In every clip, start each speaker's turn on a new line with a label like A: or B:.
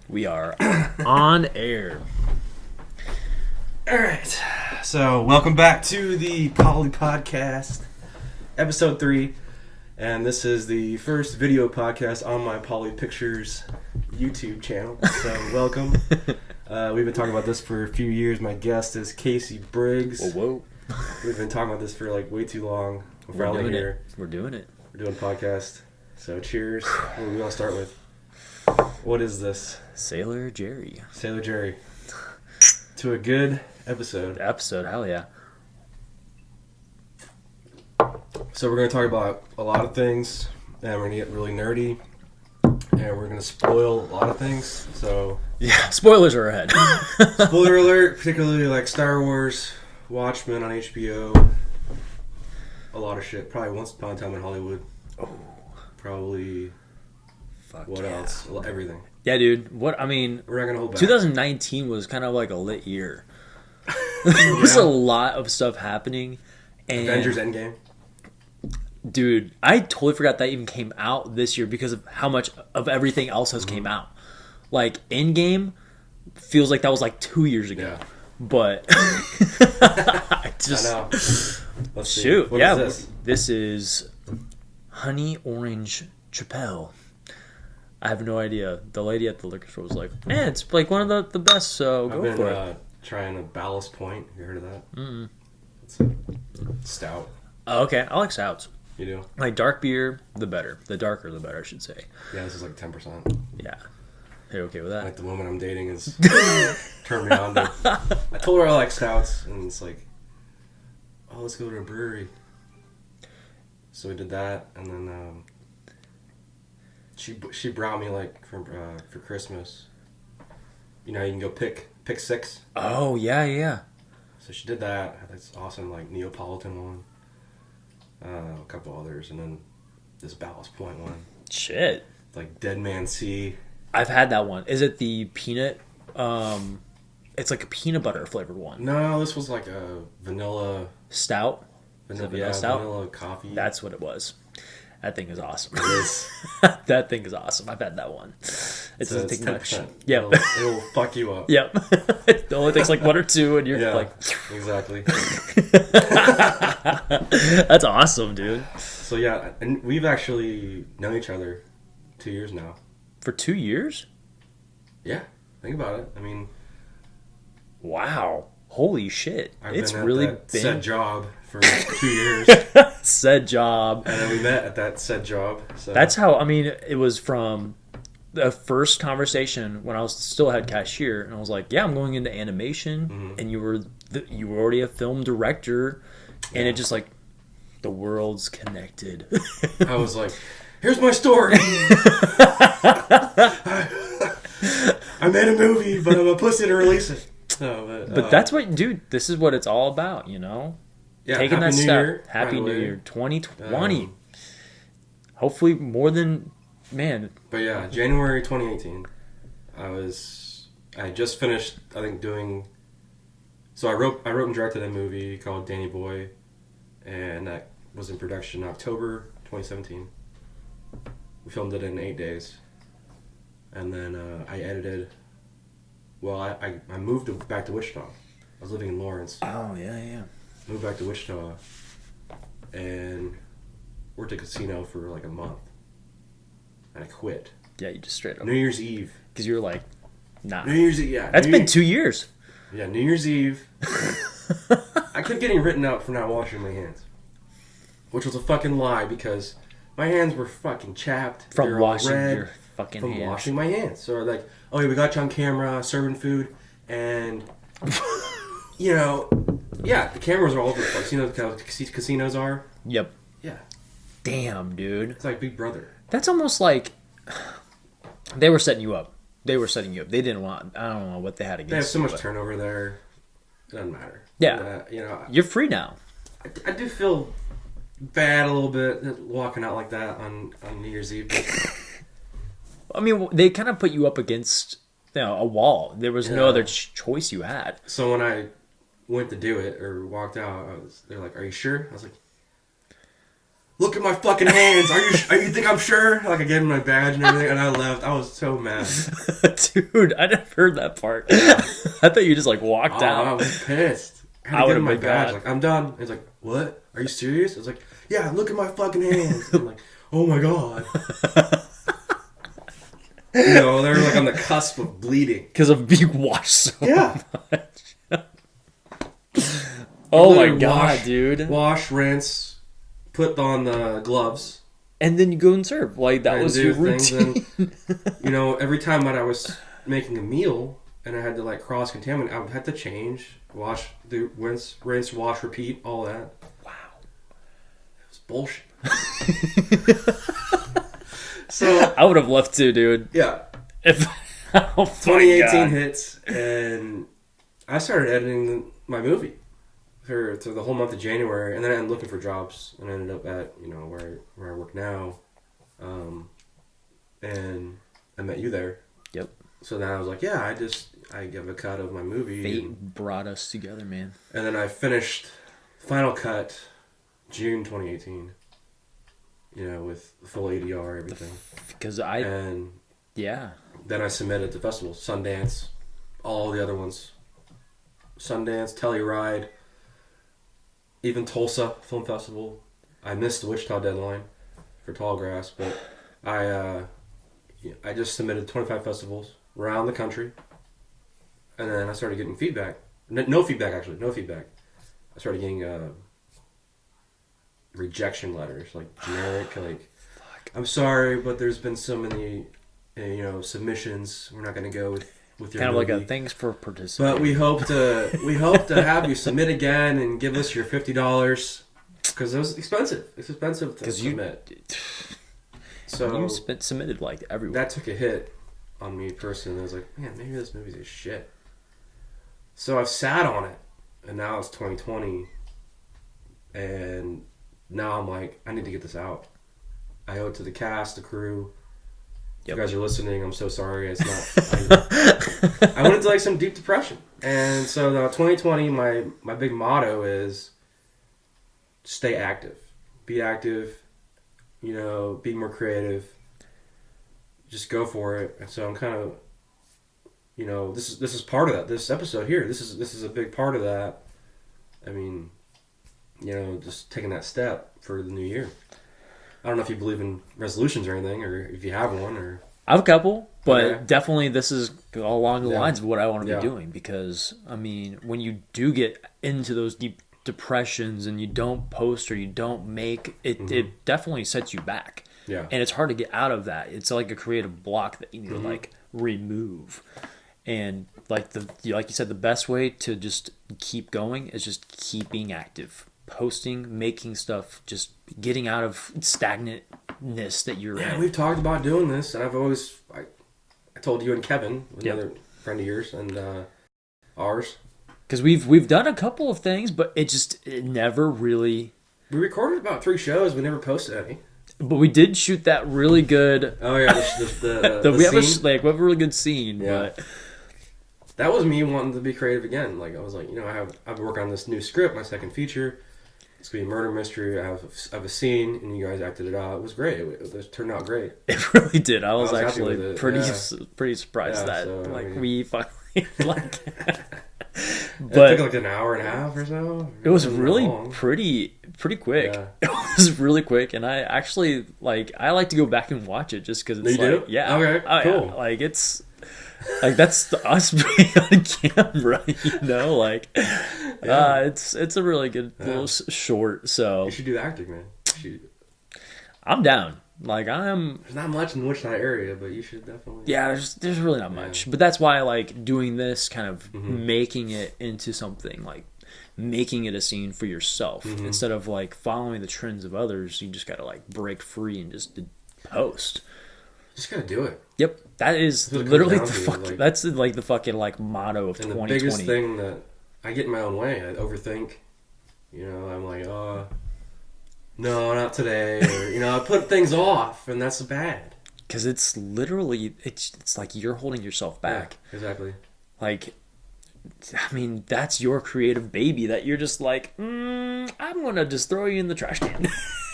A: We are on air.
B: All right. So, welcome back to the PoliPodcast, episode 3. And this is the first video podcast on my Poli Pictures YouTube channel. So, welcome. We've been talking about this for a few years. My guest is Casey Briggs.
A: Whoa.
B: We've been talking about this for like way too long.
A: We're doing it. We're doing a podcast. So, cheers. What do we want to start with? What is this? Sailor Jerry.
B: Sailor Jerry. To a good episode.
A: Hell yeah.
B: So we're going to talk about a lot of things, and we're going to get really nerdy, and we're going to spoil a lot of things. So
A: yeah, spoilers are ahead.
B: Spoiler alert, particularly like Star Wars, Watchmen on HBO, a lot of shit. Probably Once Upon a Time in Hollywood.
A: Oh.
B: Probably...
A: Fuck
B: what else? Everything.
A: Yeah, dude. We're not gonna hold back. 2019 was kind of like a lit year. There was a lot of stuff happening. And
B: Avengers Endgame.
A: Dude, I totally forgot that even came out this year because of how much of everything else has came out. Like, Endgame feels like that was like 2 years ago.
B: Yeah.
A: But I
B: know. Let's
A: shoot.
B: See. What
A: yeah,
B: is this?
A: This is Honey Orange Chapelle. I have no idea. The lady at the liquor store was like, "Man, it's like one of the best, so go for it."
B: Trying a Ballast Point. You heard of that?
A: Mm-mm.
B: It's a stout.
A: Oh, okay. I like stouts.
B: You do?
A: Like dark beer, the better. The darker, the better, I should say.
B: Yeah, this is like 10%.
A: Yeah. Are you okay with that?
B: Like the woman I'm dating is turned me on to. I told her I like stouts, and it's like, oh, let's go to a brewery. So we did that, and then she brought me like for Christmas. You know, you can go pick 6.
A: Oh yeah.
B: So she did that. Had this awesome like Neapolitan one. A couple others, and then this Ballast Point one.
A: Shit.
B: Like Dead Man Sea.
A: I've had that one. Is it the peanut? It's like a peanut butter flavored one.
B: No, this was like a vanilla
A: stout. Vanilla stout?
B: Vanilla coffee.
A: That's what it was. That thing is awesome.
B: It is.
A: That thing is awesome. I've had that one. It doesn't take much.
B: Yep. It'll fuck you up.
A: Yep. It only takes like 1 or 2, and you're like...
B: Exactly.
A: That's awesome, dude.
B: So yeah, and we've actually known each other 2 years now.
A: For 2 years?
B: Yeah. Think about it. I mean...
A: Wow. Holy shit.
B: It's really been... said job for 2 years.
A: Said job.
B: And then we met at that said job. So.
A: That's how, I mean, it was from the first conversation when I was still head cashier, and I was like, yeah, I'm going into animation, and you were already a film director, and it just like, the world's connected.
B: I was like, here's my story. I made a movie, but I'm a pussy to release it. No,
A: but that's what, dude, this is what it's all about, you know?
B: Yeah,
A: taking that step.
B: Year,
A: Happy New Year 2020. Hopefully more than, man.
B: But yeah, January 2018. I had just finished, I think, doing. So I wrote and directed a movie called Danny Boy, and that was in production October 2017. We filmed it in 8 days, and then I edited. Well, I moved back to Wichita. I was living in Lawrence.
A: Oh yeah.
B: Moved back to Wichita and worked at a casino for like a month. And I quit.
A: Yeah, you just straight up.
B: New Year's Eve.
A: Because you were like, nah.
B: New Year's Eve, yeah.
A: That's been 2 years.
B: Yeah, New Year's Eve. I kept getting written out for not washing my hands. Which was a fucking lie because my hands were fucking chapped.
A: From washing your fucking hands.
B: From washing my hands. So like, oh yeah, we got you on camera serving food and, you know... Yeah, the cameras are all over the place. You know how casinos are?
A: Yep.
B: Yeah.
A: Damn, dude.
B: It's like Big Brother.
A: That's almost like they were setting you up. They didn't want... I don't know what they had against you.
B: They have so much turnover there. It doesn't matter.
A: Yeah.
B: You know,
A: you're free now.
B: I do feel bad a little bit walking out like that on New Year's Eve.
A: I mean, they kind of put you up against a wall. There was no other choice you had.
B: So when I went to do it or walked out, they're like, "Are you sure?" I was like, look at my fucking hands. You think I'm sure? Like I gave him my badge and everything, and I left. I was so mad.
A: Dude, I never heard that part. I thought you just like walked out.
B: I was pissed. I would have my badge. Like, I'm done. He's like, what? Are you serious? I was like, yeah, look at my fucking hands. I'm like, oh my god. You know, they're like on the cusp of bleeding.
A: Because of being washed so much.
B: Oh
A: my god, dude.
B: Wash, rinse, put on the gloves.
A: And then you go and serve. Like, that was your routine.
B: And, you know, every time that I was making a meal and I had to, like, cross-contaminate, I would have to change, wash, do rinse, wash, repeat, all that.
A: Wow.
B: It was bullshit. So
A: I would have left too, dude.
B: Yeah.
A: If
B: 2018 hits, and I started editing my movie for the whole month of January, and then I ended looking for jobs, and I ended up at, you know, where I work now, and I met you there.
A: Yep.
B: So then I was like, yeah, I give a cut of my movie.
A: Fate brought us together, man.
B: And then I finished final cut June 2018. You know, with full ADR, everything.
A: Yeah.
B: Then I submitted to festivals, Sundance, all the other ones. Sundance, Telluride, even Tulsa Film Festival. I missed the Wichita deadline for Tallgrass, but I just submitted 25 festivals around the country, and then I started getting feedback. No feedback, actually. No feedback. I started getting rejection letters, like generic, like, I'm sorry, but there's been so many, you know, submissions. We're not going to go with your
A: kind of
B: movie.
A: like a thanks for participating.
B: But we hope to have you submit again and give us your $50 because it was expensive. It's expensive to submit. So
A: you submitted like everywhere.
B: That took a hit on me personally. I was like, man, maybe this movie's a shit. So I've sat on it, and now it's 2020, and now I'm like, I need to get this out. I owe it to the cast, the crew. Yep. If you guys are listening, I'm so sorry. It's not. I went into like some deep depression, and so now 2020, my big motto is stay active, be active. You know, be more creative. Just go for it. And so I'm kind of, you know, this is part of that. This episode here, this is a big part of that. I mean, you know, just taking that step for the new year. I don't know if you believe in resolutions or anything, or if you have one, or
A: I have a couple, but definitely this is along the lines of what I want to be doing, because I mean, when you do get into those deep depressions and you don't post or you don't make it, it definitely sets you back.
B: Yeah,
A: and it's hard to get out of that. It's like a creative block that you need to like remove. And like you said, the best way to just keep going is just keeping active. Posting, making stuff, just getting out of stagnantness that you're in.
B: Yeah, we've talked about doing this, and I've always, I told you and Kevin, another friend of yours and ours.
A: Because we've done a couple of things, but it never really...
B: We recorded about 3 shows, we never posted any.
A: But we did shoot that really good...
B: Oh yeah, the
A: we have
B: scene?
A: we have a really good scene,
B: yeah. But... That was me wanting to be creative again. Like, I was like, you know, I've been working on this new script, my second feature. It's going to be a murder mystery. I have a scene, and you guys acted it out. It was great. It turned out great.
A: It really did. I was actually pretty surprised that.
B: So,
A: like, we finally, like...
B: But it took like an hour and a half or so.
A: It was really pretty quick. Yeah. It was really quick, and I actually, like, I like to go back and watch it just because it's
B: you
A: like...
B: do?
A: Yeah.
B: Okay, cool.
A: Yeah. Like, it's... Like, that's us being on camera, you know? Like, it's a really good little short, so...
B: You should do acting, man.
A: I'm down. Like,
B: There's not much in the Wichita area, but you should definitely...
A: Yeah, there's really not much. But that's why I like doing this, kind of making it into something, like, making it a scene for yourself. Instead of, like, following the trends of others, you just gotta, like, break free and just post.
B: Just gotta do it.
A: Yep, that is literally the fucking. That's like the fucking like motto of 2020.
B: The biggest thing that I get in my own way, I overthink. You know, I'm like, no, not today, or you know, I put things off, and that's bad.
A: Because it's literally, it's like you're holding yourself back.
B: Yeah, exactly.
A: Like, I mean, that's your creative baby that you're just like, I'm gonna just throw you in the trash can.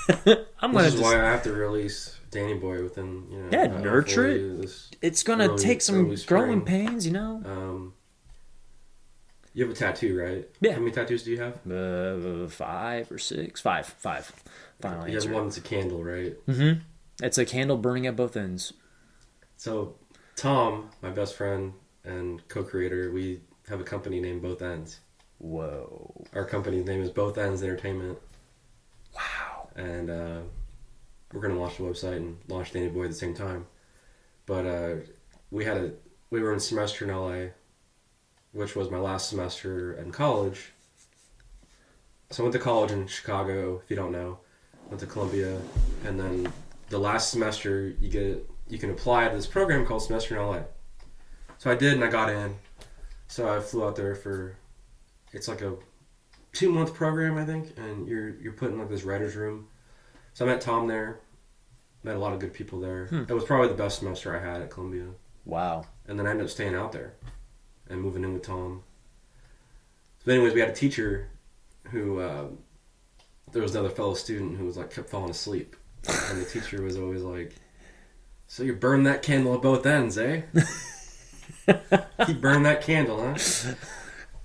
B: This is why I have to release Danny Boy within,
A: nurture it. It's gonna take some growing pains, you know.
B: You have a tattoo, right?
A: Yeah.
B: How many tattoos do you have?
A: 5 or 6. Five. Final
B: You
A: answer.
B: have one that's a candle, right?
A: Mm-hmm. It's a candle burning at both ends.
B: So, Tom, my best friend and co-creator, we have a company named Both Ends.
A: Whoa.
B: Our company's name is Both Ends Entertainment.
A: Wow.
B: And we're going to launch the website and launch Danny Boy at the same time. But we were in semester in LA, which was my last semester in college. So I went to college in Chicago, if you don't know. Went to Columbia. And then the last semester, you can apply to this program called Semester in LA. So I did, and I got in. So I flew out there it's like a 2-month program, I think, and you're put in like this writer's room. So I met Tom there, met a lot of good people there. It was probably the best semester I had at Columbia.
A: Wow.
B: And then I ended up staying out there and moving in with Tom. So anyways, we had a teacher who, there was another fellow student who was like kept falling asleep. And the teacher was always like, so you burn that candle at both ends, eh? Keep burning that candle, huh?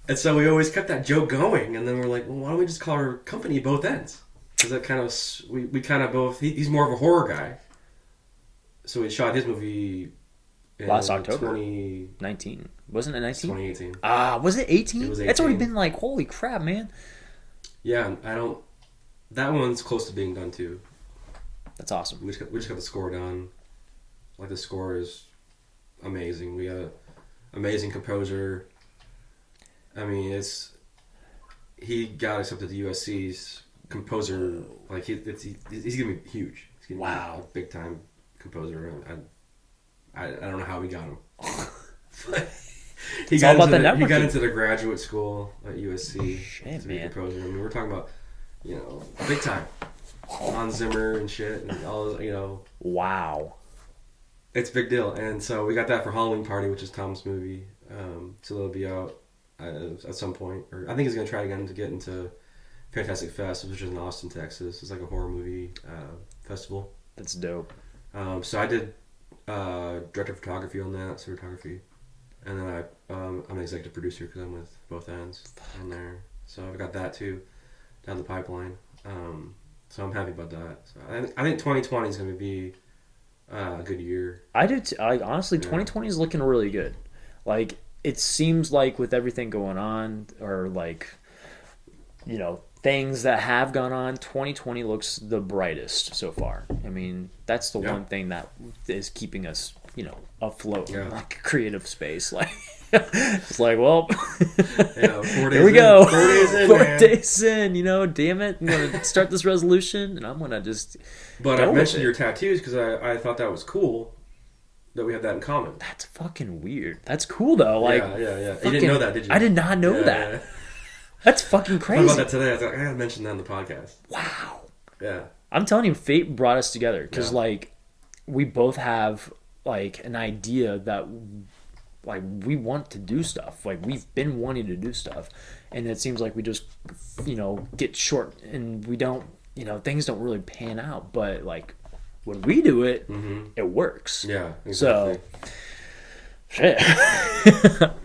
B: And so we always kept that joke going, and then we're like, well, why don't we just call our company Both Ends? Because that kind of, we kind of both, he's more of a horror guy. So we shot his movie in
A: last October.
B: 2019.
A: Wasn't it 19?
B: 2018.
A: Was it 18?
B: It was 18.
A: It's already been like, holy crap, man.
B: Yeah, that one's close to being done too.
A: That's awesome.
B: We just got the score done. Like, the score is amazing. We got an amazing composer. I mean, he got accepted to USC's composer. Like, he's gonna be huge. He's gonna be a big time composer. I don't know how we got him. He got into the graduate school at USC to be a composer. I mean, we're talking about, big time. Hans Zimmer and shit, and all,
A: Wow.
B: It's a big deal. And so we got that for Halloween Party, which is Tom's movie. So that'll be out at some point. Or I think he's going to try again to get into Fantastic Fest, which is in Austin, Texas. It's like a horror movie festival.
A: That's dope.
B: So I did director of photography on that, cinematography. And then I'm an executive producer because I'm with Both Ends on there. So I've got that too down the pipeline. So I'm happy about that. So I think 2020 is going to be a good year.
A: I do. Honestly, 2020 is looking really good. Like, it seems like with everything going on, or like, things that have gone on, 2020 looks the brightest so far. I mean, that's the one thing that is keeping us, afloat in like creative space. Like, it's like, well,
B: 4 days
A: here we go.
B: 4 days in,
A: 4
B: man.
A: days in, damn it. I'm going to start this resolution, and I'm going to just
B: But I mentioned your tattoos because I thought that was cool that we have that in common.
A: That's fucking weird. That's cool, though. Like,
B: yeah. You didn't know that, did you?
A: I did not know that.
B: Yeah.
A: That's fucking crazy.
B: I thought about that today. I was like, I gotta mention that on the podcast.
A: Wow.
B: Yeah.
A: I'm telling you, fate brought us together because, like, we both have, like, an idea that, like, we want to do stuff. Like, we've been wanting to do stuff. And it seems like we just, get short and we don't, things don't really pan out. But, like, when we do it, it works.
B: Yeah, exactly.
A: So, shit.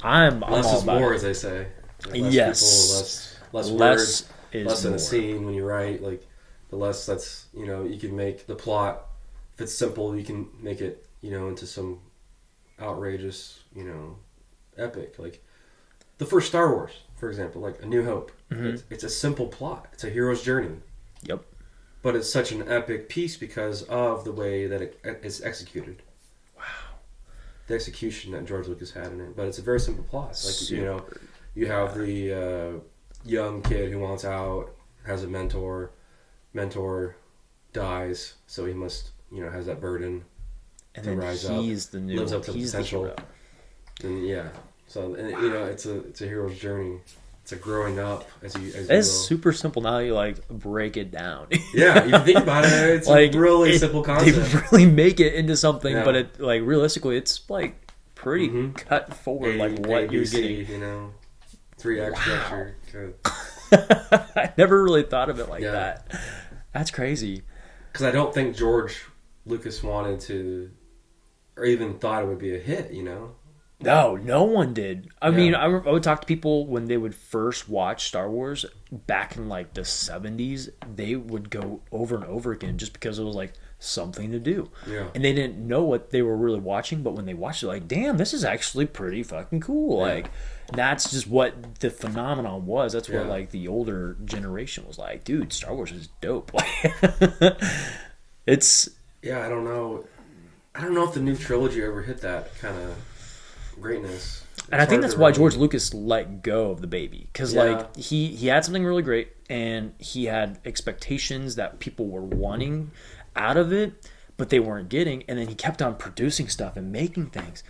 A: I'm
B: less
A: all
B: is
A: about
B: more,
A: it.
B: as they say. Like,
A: Yes.
B: People, less
A: Less
B: words,
A: is
B: less in
A: more.
B: a scene when you write. Like, the less that's, you can make the plot. If it's simple, you can make it, into some outrageous, epic. Like the first Star Wars, for example, like A New Hope. It's a simple plot. It's a hero's journey.
A: Yep.
B: But it's such an epic piece because of the way that it's executed.
A: Wow.
B: The execution that George Lucas had in it. But it's a very simple plot. Like, you have the young kid who wants out, has a mentor. Mentor dies, so he must, has that burden
A: And
B: to
A: then
B: rise
A: he's
B: up.
A: the new,
B: lives up to
A: he's the
B: potential.
A: hero.
B: And so it's a hero's journey. It's a growing up as you
A: It's
B: will.
A: super simple now. You like break it down.
B: Yeah, if you think about it, it's
A: like
B: a really simple concept.
A: They really make it into something,
B: Yeah.
A: but it like realistically, it's like pretty cut forward. Like what you're
B: ABC,
A: getting.
B: 3 act structure. Good.
A: I never really thought of it like
B: Yeah.
A: that. That's crazy.
B: Because I don't think George Lucas wanted to, or even thought it would be a hit, you know?
A: No, no one did. I mean, I would talk to people when they would first watch Star Wars back in like the 70s. They would go over and over again just because it was like something to do.
B: Yeah.
A: And they didn't know what they were really watching, but when they watched it, like, damn, this is actually pretty fucking cool. Yeah. Like, that's just what the phenomenon was. That's what like the older generation was like, dude, Star Wars is dope. Like, it's...
B: Yeah, I don't know. I don't know if the new trilogy ever hit that kind of greatness.
A: And I think that's why George Lucas let go of the baby, because like he had something really great and he had expectations that people were wanting out of it, but they weren't getting, and then he kept on producing stuff and making things.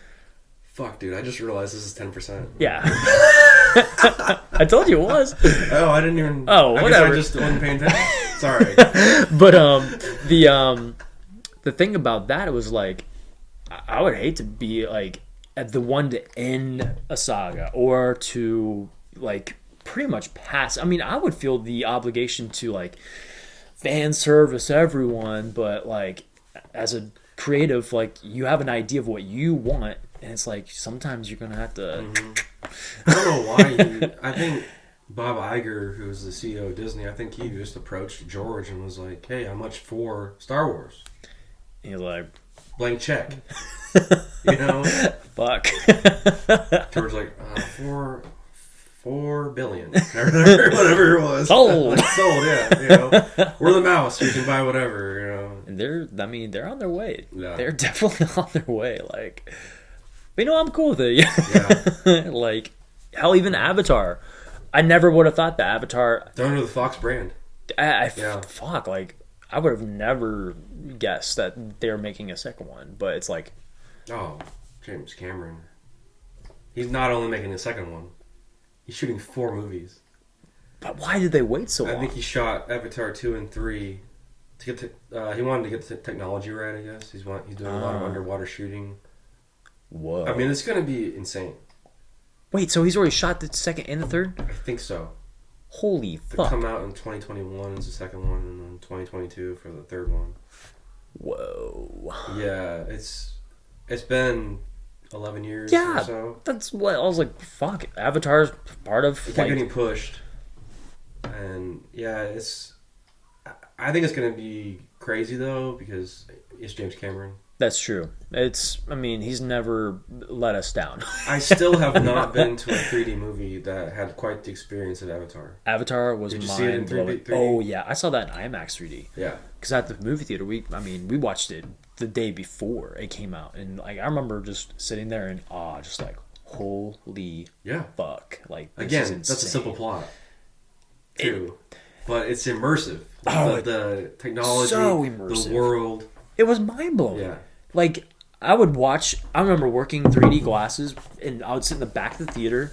B: Fuck, dude, I just realized this is 10%.
A: Yeah. I told you it was.
B: Oh, I didn't even...
A: Oh, whatever.
B: I just wasn't paying attention. Sorry.
A: But the thing about that, it was like, I would hate to be like at the one to end a saga or to like pretty much pass. I mean, I would feel the obligation to like fan service everyone, but like as a creative, like you have an idea of what you want, and it's like sometimes you're gonna have to.
B: I don't know why. I think Bob Iger, who's the CEO of Disney, I think he just approached George and was like, "Hey, how much for Star Wars?"
A: And he's like,
B: "Blank check." You know,
A: fuck.
B: George like $4 billion, whatever it was.
A: Sold.
B: Like, sold, yeah. You know, we're the mouse. We can buy whatever. You know,
A: and they're on their way.
B: Yeah.
A: They're definitely on their way. Like, but, you know, I'm cool with it.
B: Yeah.
A: Like, hell, even Avatar. I never would have thought that Avatar.
B: They're under the Fox brand.
A: Fuck, like, I would have never guessed that they were making a second one. But it's like,
B: oh, James Cameron. He's not only making the second one. He's shooting 4 movies.
A: But why did they wait so long?
B: I think he shot Avatar 2 and 3 to get to. He wanted to get the technology right. I guess he's doing a lot of underwater shooting.
A: Whoa!
B: I mean, it's going to be insane.
A: Wait, so he's already shot the second and the third?
B: I think so.
A: Holy fuck!
B: They come out in 2021 is the second one, and then 2022 for the third one.
A: Whoa!
B: Yeah, it's been 11 years
A: yeah,
B: or so.
A: That's what I was like. Fuck, Avatar's part of.
B: It kept getting pushed, and yeah, I think it's gonna be crazy though because it's James Cameron.
A: That's true. I mean, he's never let us down.
B: I still have not been to a 3D movie that had quite the experience of Avatar.
A: Avatar was mind blowing. Oh yeah, I saw that in IMAX 3D.
B: Yeah,
A: because at the movie theater, we watched it the day before it came out, and like I remember just sitting there in awe, just like holy fuck! Like this
B: again,
A: is
B: that's a simple plot too, but it's immersive. The technology,
A: so immersive.
B: The world.
A: It was mind blowing.
B: Yeah,
A: like I remember working 3D glasses, and I would sit in the back of the theater,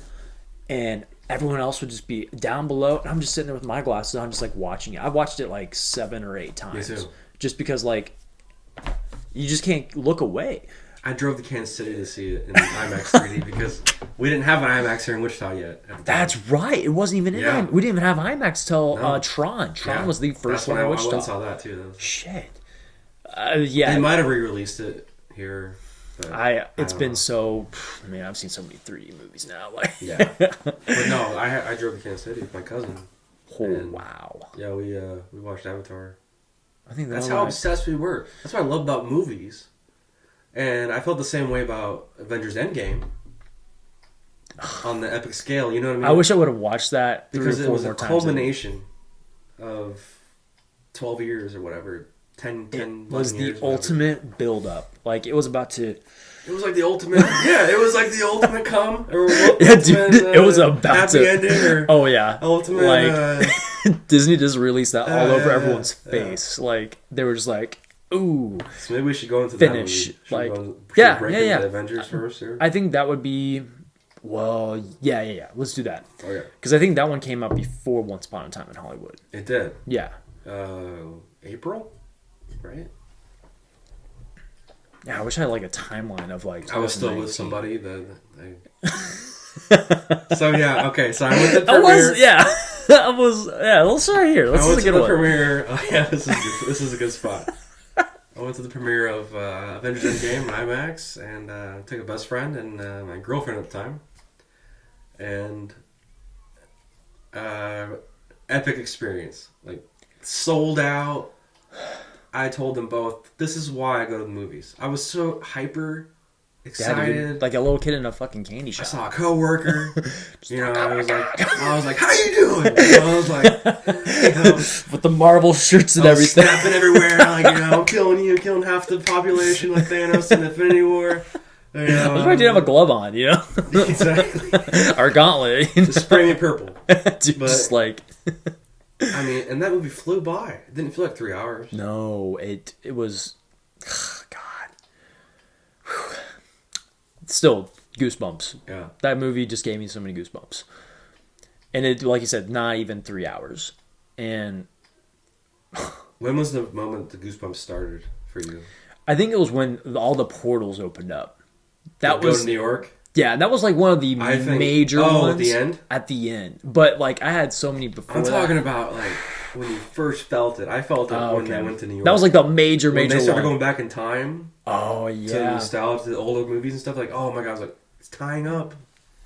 A: and everyone else would just be down below, and I'm just sitting there with my glasses on, just like watching it. I watched it like 7 or 8 times,
B: me too.
A: Just because like you just can't look away.
B: I drove to Kansas City to see it in IMAX 3D because we didn't have an IMAX here in Wichita yet.
A: That's right. It wasn't even in IMAX. We didn't even have IMAX till Tron. Tron was the first one in Wichita.
B: I saw that too.
A: Shit. Yeah.
B: They might have re-released it here.
A: It's been so... I mean, I've seen so many 3D movies now. Like.
B: Yeah. But no, I drove to Kansas City with my cousin.
A: Oh, wow.
B: Yeah, we watched Avatar.
A: I think
B: that's how obsessed we were. That's what I love about movies. And I felt the same way about Avengers Endgame. On the epic scale, you know what I mean?
A: I wish I would have watched that 3 or 4 more times.
B: Because it was a culmination of 12 years or whatever. 10
A: it was the ultimate build-up. Like, it was about to...
B: It was like the ultimate... yeah, it was like the ultimate come. Or
A: yeah, dude, it was about
B: happy
A: to...
B: ending or
A: oh, yeah.
B: Ultimate...
A: Like, Disney just released that all over everyone's face. Yeah. Like, they were just like, ooh.
B: So maybe we should go into
A: finish.
B: That
A: like,
B: yeah. Avengers first? Or?
A: I think that would be... Well, yeah. Let's do that.
B: Oh, yeah.
A: Because I think that one came out before Once Upon a Time in Hollywood.
B: It did.
A: Yeah.
B: April? Right?
A: Yeah, I wish I had like a timeline of like...
B: I was still with somebody that... So yeah, okay. So I went to premiere.
A: let's start here.
B: I went to the premiere. Oh yeah, this is a good spot. I went to the premiere of Avengers Endgame in IMAX and took a best friend and my girlfriend at the time. And epic experience. Like, sold out. I told them both, this is why I go to the movies. I was so hyper excited.
A: Yeah, dude, like a little kid in a fucking candy shop.
B: I saw a coworker. I was like, how you doing? I was like,
A: with the Marvel shirts and everything,
B: snapping everywhere. Like, I'm killing you, killing half the population like Thanos in Infinity War.
A: That's why I didn't have a glove on,
B: Exactly.
A: Our gauntlet.
B: Just spray me purple.
A: Dude, just like.
B: I mean, and that movie flew by. It didn't feel like 3 hours.
A: No, it was. God. Whew. Still, goosebumps.
B: Yeah.
A: That movie just gave me so many goosebumps. And it, like you said, not even 3 hours. And.
B: When was the moment the goosebumps started for you?
A: I think it was when all the portals opened up. That was
B: go to New York?
A: Yeah, that was like one of the major ones.
B: At the end?
A: At the end. But like I had so many before
B: I'm talking about like when you first felt it. I felt it when I went to New York.
A: That was like the major
B: when they started
A: one.
B: going back in time.
A: Oh yeah.
B: To nostalgia, to the older movies and stuff. Like, oh my god, I was like, it's tying up.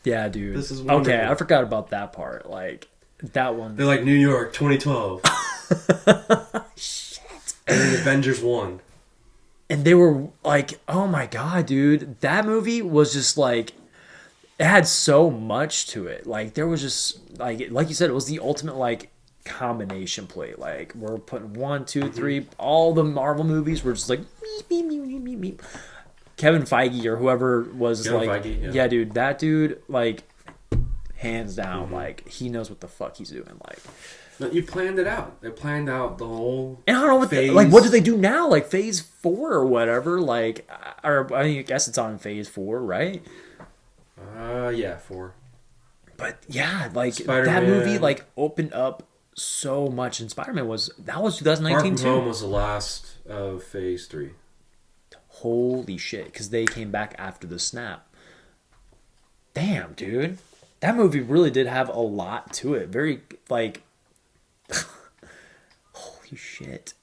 A: Yeah, dude.
B: This is wonderful.
A: Okay, I forgot about that part. Like that one.
B: They're like New York 2012. Shit. And then Avengers 1.
A: And they were like, oh my god, dude. That movie was just like, it had so much to it. Like there was just like you said, it was the ultimate like combination play. Like we're putting 1, 2, 3, all the Marvel movies were just like meep. Kevin Feige or whoever was yeah, dude, that dude, like hands down, like he knows what the fuck he's doing. Like,
B: but you planned it out. They planned out the whole.
A: And I don't know what like what do they do now? Like phase 4 or whatever. Like, or I guess it's on phase 4, right?
B: Yeah, 4.
A: But yeah, like
B: Spider-Man.
A: That movie like opened up so much, and Spider-Man was 2019
B: Far From
A: too.
B: Home was the last of phase 3.
A: Holy shit! Because they came back after the snap. Damn, dude, that movie really did have a lot to it. Very like, holy shit.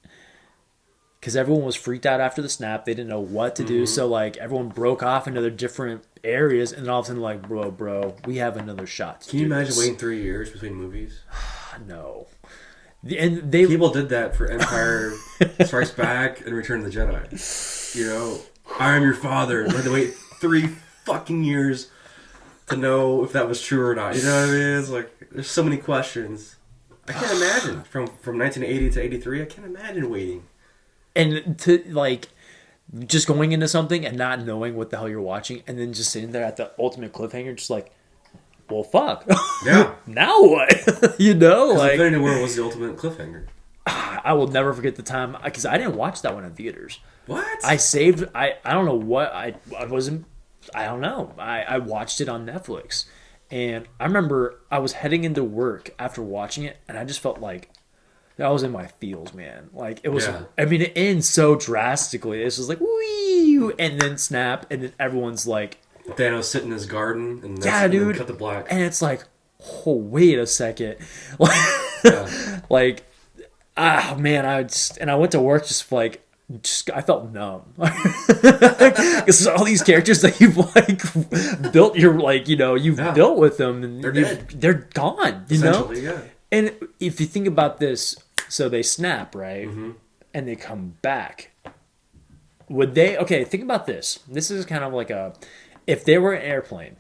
A: Because everyone was freaked out after the snap. They didn't know what to do. So, like, everyone broke off into their different areas. And then all of a sudden, like, bro, we have another shot.
B: Can you imagine waiting 3 years between movies?
A: No. And
B: people did that for Empire Strikes Back and Return of the Jedi. You know, I am your father. They had to wait 3 fucking years to know if that was true or not. You know what I mean? It's like, there's so many questions. I can't imagine. From 1980 to 83, I can't imagine waiting.
A: And to, like, just going into something and not knowing what the hell you're watching and then just sitting there at the ultimate cliffhanger just like, well, fuck.
B: Yeah.
A: Now what? You know? Like,
B: Infinity War was the ultimate cliffhanger.
A: I will never forget the time, because I didn't watch that one in theaters.
B: What?
A: I don't know what, I don't know. I watched it on Netflix. And I remember I was heading into work after watching it, and I just felt like, I was in my feels, man. Like, it was, yeah. I mean, it ends so drastically. It's just like, wee, and then snap, and then everyone's like...
B: Thanos sitting in his garden, and
A: dude.
B: Cut the black.
A: And it's like, oh, wait a second.
B: Yeah.
A: Like, man, I went to work I felt numb. Because all these characters that you've, like, built, built with them, and they're gone, you know?
B: Yeah.
A: And if you think about this, so they snap, right?
B: Mm-hmm.
A: And they come back. Would they... Okay, think about this. This is kind of like if they were an airplane,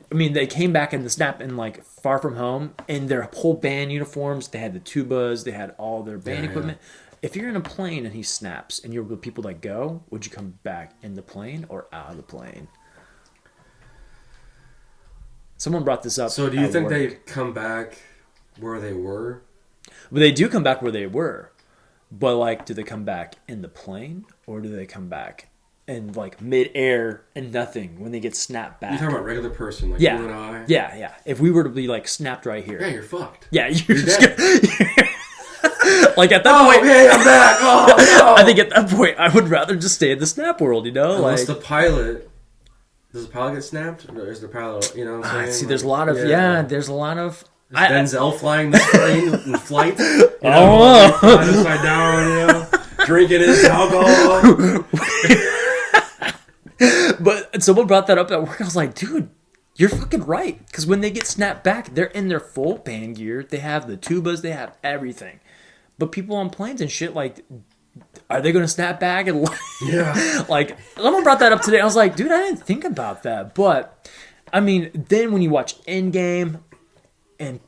A: I mean, they came back in the snap in, like, Far From Home, in their whole band uniforms, they had the tubas, they had all their band equipment. Yeah. If you're in a plane and he snaps and you're with people that go, would you come back in the plane or out of the plane? Someone brought this up.
B: So do you think they come back where they were?
A: Well, they do come back where they were. But, like, do they come back in the plane? Or do they come back in, like, mid-air and nothing when they get snapped back?
B: You're talking about regular person, like you and I?
A: Yeah. If we were to be, like, snapped right here.
B: Yeah, you're fucked.
A: Yeah, you're
B: just
A: dead. Like, at that point...
B: okay, I'm back! Oh, no!
A: I think at that point, I would rather just stay in the snap world, you know?
B: Unless the pilot... Does the pilot get snapped? Or is the pilot... You know what I'm saying?
A: See, there's a lot of... Yeah, there's a lot of...
B: Denzel flying the plane in flight. Upside down, drinking his alcohol.
A: But someone brought that up at work. I was like, dude, you're fucking right. Because when they get snapped back, they're in their full band gear. They have the tubas. They have everything. But people on planes and shit, like, are they going to snap back? And like, someone brought that up today. I was like, dude, I didn't think about that. But, I mean, then when you watch Endgame, and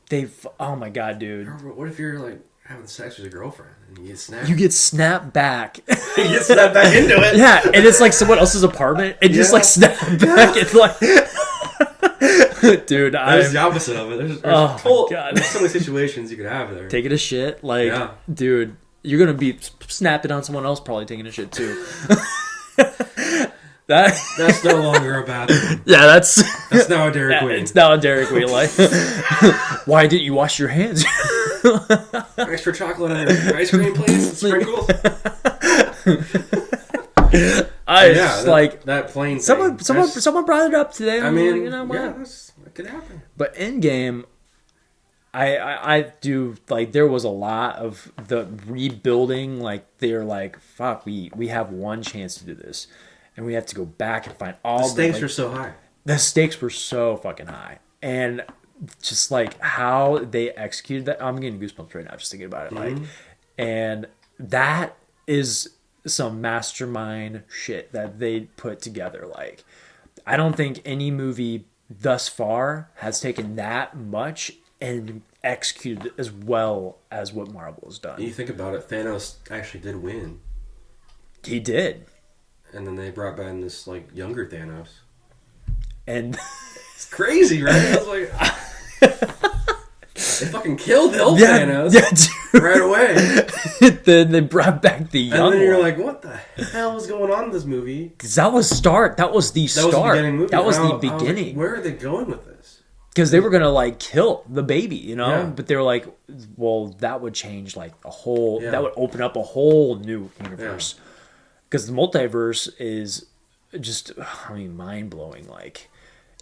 A: oh my god, dude.
B: What if you're, like, having sex with your girlfriend and you get snapped?
A: You get snapped back.
B: You get snapped back into it.
A: Yeah, and it's like someone else's apartment, and just like snap back. It's like, dude,
B: there's the opposite of it.
A: God.
B: There's so many situations you could have there.
A: Taking a shit, like, dude, you're gonna be snapping on someone else probably taking a shit too.
B: That's no longer a bad thing.
A: Yeah, that's
B: now a Dairy Queen.
A: It's now a Dairy Queen. Like, why didn't you wash your hands?
B: Extra chocolate and ice cream, please. Sprinkles.
A: Like
B: that plane.
A: Someone brought it up today.
B: I mean,
A: you know what?
B: That could happen.
A: But Endgame, I do like. There was a lot of the rebuilding. Like they're like, fuck, we have one chance to do this, and we have to go back and find all
B: the stakes are so high.
A: The stakes were so fucking high, and just like how they executed that, I'm getting goosebumps right now just thinking about it. Like, and that is some mastermind shit that they put together. Like, I don't think any movie thus far has taken that much and executed as well as what Marvel has done.
B: You think about it, Thanos actually did win.
A: He did.
B: And then they brought back this like younger Thanos.
A: And
B: it's crazy, right? I was like, they fucking killed the old Thanos right away.
A: Then they brought back the young one.
B: And then you're like, what the hell is going on in this movie?
A: Because that was the start. That was the beginning. That was the beginning.
B: Like, where are they going with this?
A: Because they were going to, like, kill the baby, you know? Yeah. But they were like, well, that would change, like, a whole... Yeah. That would open up a whole new universe. Because the multiverse is just, I mean, mind-blowing. Like,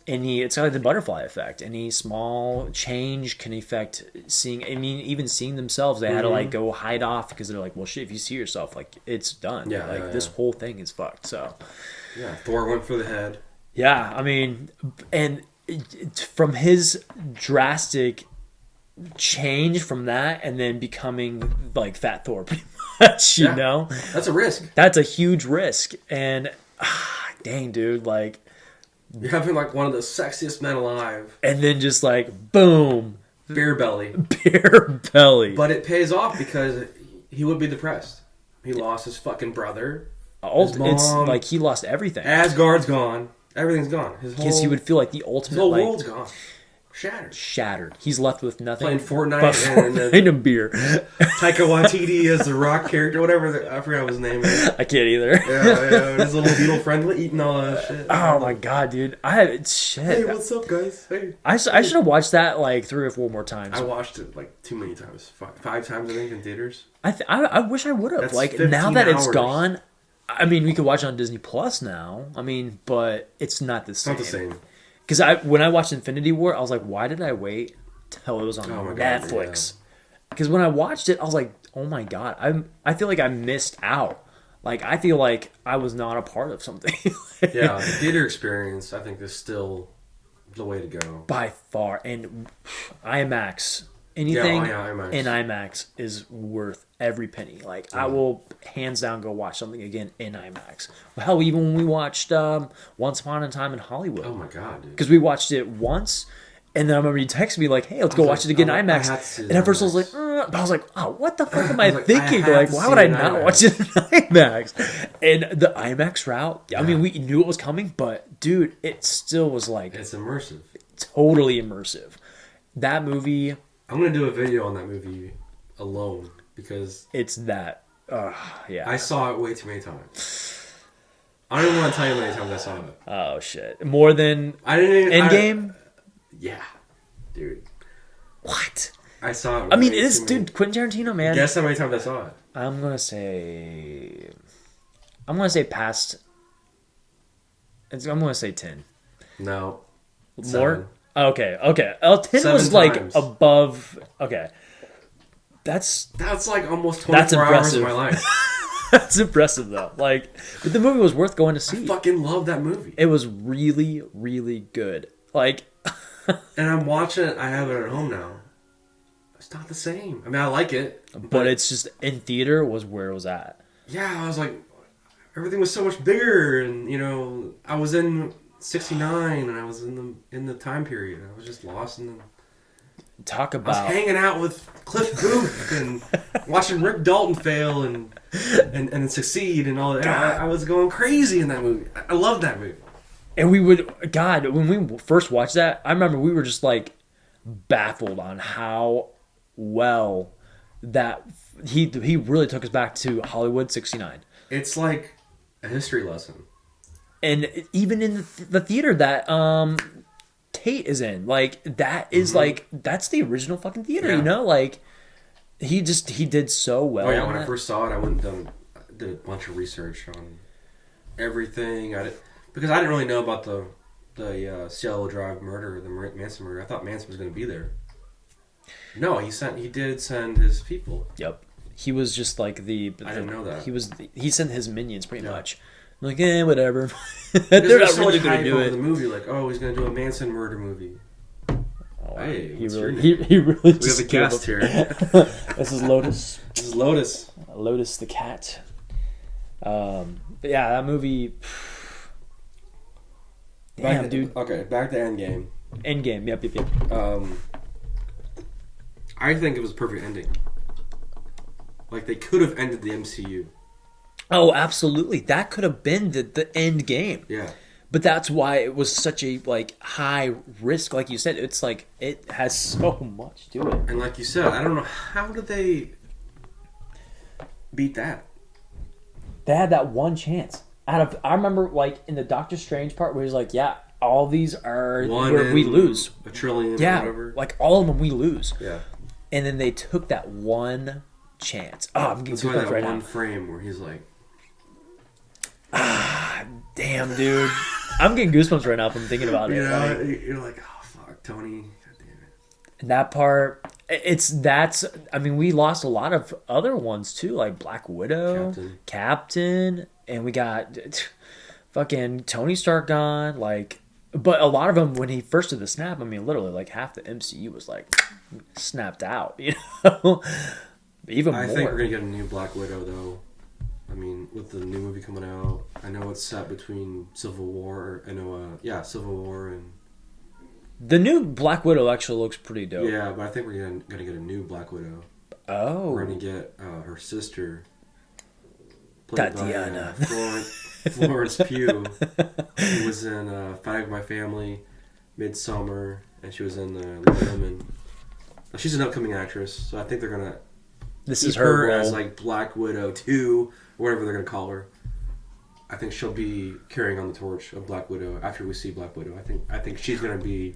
A: it's like the butterfly effect. Any small change can affect even seeing themselves. They had to, like, go hide off because they're like, well, shit, if you see yourself, like, it's done. Yeah, like, this whole thing is fucked, so...
B: Yeah, Thor went for the head.
A: Yeah, I mean, and... from his drastic change from that and then becoming like Fat Thor pretty much, you know?
B: That's a risk.
A: That's a huge risk. And dang, dude, like...
B: You're having like one of the sexiest men alive.
A: And then just like, boom.
B: Beer belly.
A: Beer belly.
B: But it pays off because he would be depressed. He lost his fucking brother. His mom.
A: It's like he lost everything.
B: Asgard's gone. Everything's gone.
A: Because he would feel like the ultimate...
B: His whole world's gone. Shattered. He's left with nothing.
A: Playing Fortnite and a beer.
B: Taika Waititi as the rock character, whatever. I forgot what his name is.
A: I can't either.
B: Yeah. His little beetle friend eating all that shit.
A: Oh my god, dude. Shit.
B: Hey, what's up, guys? Hey.
A: I should have watched that like 3 or 4 more times.
B: I watched it like too many times. 5 times, I think, in theaters.
A: I wish I would have. Like, now that it's gone... I mean, we could watch it on Disney Plus now. I mean, but it's not the same.
B: Not the same.
A: Because when I watched Infinity War, I was like, why did I wait till it was on Netflix? Because when I watched it, I was like, oh my god, I feel like I missed out. Like, I feel like I was not a part of something.
B: Yeah, the theater experience, I think, is still the way to go.
A: By far. And IMAX... Anything in IMAX is worth every penny. Like, I will hands down go watch something again in IMAX. Hell, even when we watched Once Upon a Time in Hollywood.
B: Oh my god, dude!
A: Because we watched it once, and then I remember you texted me like, "Hey, let's go watch it again in IMAX." And at first I was like, but I was like, "Oh, what the fuck am I thinking? Like, why would I not watch it in IMAX?" And the IMAX route. I mean, we knew it was coming, but dude, it still was like
B: it's immersive,
A: totally immersive. That movie.
B: I'm going to do a video on that movie alone because...
A: It's that. Yeah.
B: I saw it way too many times. I don't even want to tell you how many times I saw it.
A: Oh, shit. More than Endgame?
B: Yeah. Dude.
A: What?
B: I saw it.
A: I mean, it is... Dude, Quentin Tarantino, man.
B: Guess how many times I saw it?
A: I'm going to say past... I'm going to say 10.
B: No.
A: More? Okay. 10 was
B: 7
A: like
B: times.
A: above. Okay. That's
B: like almost 24 hours of my life.
A: That's impressive though. Like, but the movie was worth going to see.
B: I fucking love that movie.
A: It was really, really good. Like,
B: and I'm watching it. I have it at home now. It's not the same. I mean, I like it,
A: but it's just in theater was where it was at.
B: Yeah, I was like, everything was so much bigger, and you know, I was in '69, and I was in the time period. I was just lost in the.
A: Talk about
B: I was hanging out with Cliff Booth and watching Rick Dalton fail and succeed and all that. I was going crazy in that movie. I love that movie.
A: And we would, God, when we first watched that, I remember we were just like baffled on how well that he really took us back to Hollywood '69.
B: It's like a history lesson.
A: And even in the theater that Tate is in, like that is like that's the original fucking theater, you know? Like he did so well.
B: Oh yeah, when I first saw it, I went and did a bunch of research on everything. Because I didn't really know about the Cielo Drive murder, the Manson murder. I thought Manson was going to be there. No, he did send his people.
A: Yep, he was just like
B: I didn't know that.
A: He sent his minions pretty much. I'm like, whatever.
B: They're not really going to do it. The movie, like, oh, he's going to do a Manson murder movie.
A: Oh,
B: hey,
A: he really.
B: We have a guest here.
A: This is Lotus.
B: This is Lotus.
A: Lotus the cat. But yeah, that movie. Damn, dude.
B: Okay, back to Endgame.
A: Endgame. Yep.
B: I think it was a perfect ending. Like, they could have ended the MCU.
A: Oh, absolutely. That could have been the end game.
B: Yeah.
A: But that's why it was such a like high risk. Like you said, it's like it has so much to it.
B: And like you said, I don't know how did they beat that.
A: They had that one chance. I remember like in the Doctor Strange part where he's like, yeah, all these are where we lose.
B: A trillion
A: Yeah,
B: or whatever.
A: like all of them we lose.
B: Yeah.
A: And then they took that one chance. Oh, I'm getting
B: goosebumps
A: right
B: one
A: now.
B: frame where he's like,
A: damn, dude. I'm getting goosebumps right now if I'm thinking about it.
B: You know,
A: like,
B: you're like, oh fuck, Tony. God damn it.
A: And that part, I mean, we lost a lot of other ones too, like Black Widow, Captain, and we got fucking Tony Stark gone. Like, but a lot of them, when he first did the snap, I mean, literally, like half the MCU was like snapped out, you know? Even more.
B: I think we're gonna get a new Black Widow though. I mean, with the new movie coming out, I know it's set between Civil War. Civil War and
A: the new Black Widow actually looks pretty dope.
B: Yeah, but I think we're gonna get a new Black Widow.
A: Oh,
B: we're gonna get her sister,
A: Tatiana,
B: Florence Pugh, who was in Fighting with My Family, Midsummer, and she was in Little Women. She's an upcoming actress, so I think they're gonna.
A: This is her role.
B: As like Black Widow 2, or whatever they're gonna call her. I think she'll be carrying on the torch of Black Widow after we see Black Widow. I think she's gonna be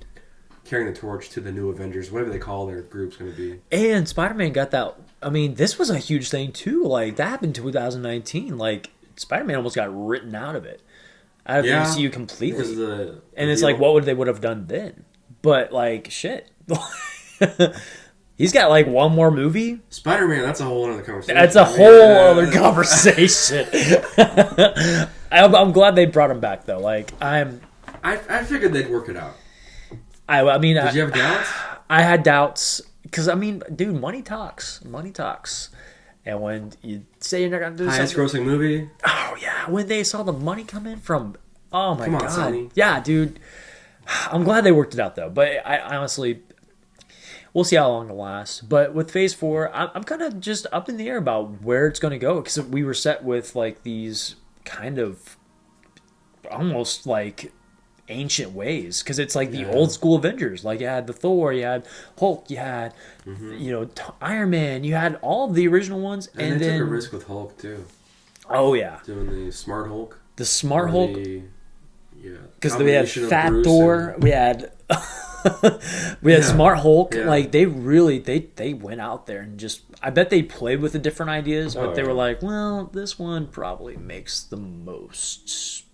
B: carrying the torch to the new Avengers, whatever they call their group's gonna be.
A: And Spider-Man got that. I mean, this was a huge thing too. Like that happened in 2019. Like Spider-Man almost got written out of it, out of the MCU completely. And it's like, what would have done then? But like, shit. He's got like one more movie.
B: Spider-Man, that's a whole other conversation.
A: That's a whole other conversation. I'm glad they brought him back though. Like
B: I figured they'd work it out.
A: I mean,
B: did you have doubts?
A: I had doubts because I mean, dude, money talks. And when you say you're not gonna do
B: highest grossing movie.
A: Oh yeah, when they saw the money come in from, oh my god,
B: Sonny.
A: Yeah, dude. I'm glad they worked it out though, but I honestly. We'll see how long it lasts. But with Phase 4, I'm kind of just up in the air about where it's going to go. Because we were set with like these kind of almost like ancient ways. Because it's like the old school Avengers. Like you had the Thor, you had Hulk, you had Iron Man, you had all of the original ones.
B: And they took a risk with Hulk too.
A: Oh yeah.
B: Doing the Smart Hulk.
A: The Smart Hulk. Because we had Fat
B: Bruce
A: Thor, we had... we had Smart Hulk.
B: Yeah.
A: Like they really they went out there and just I bet they played with the different ideas, but they were like, well, this one probably makes the most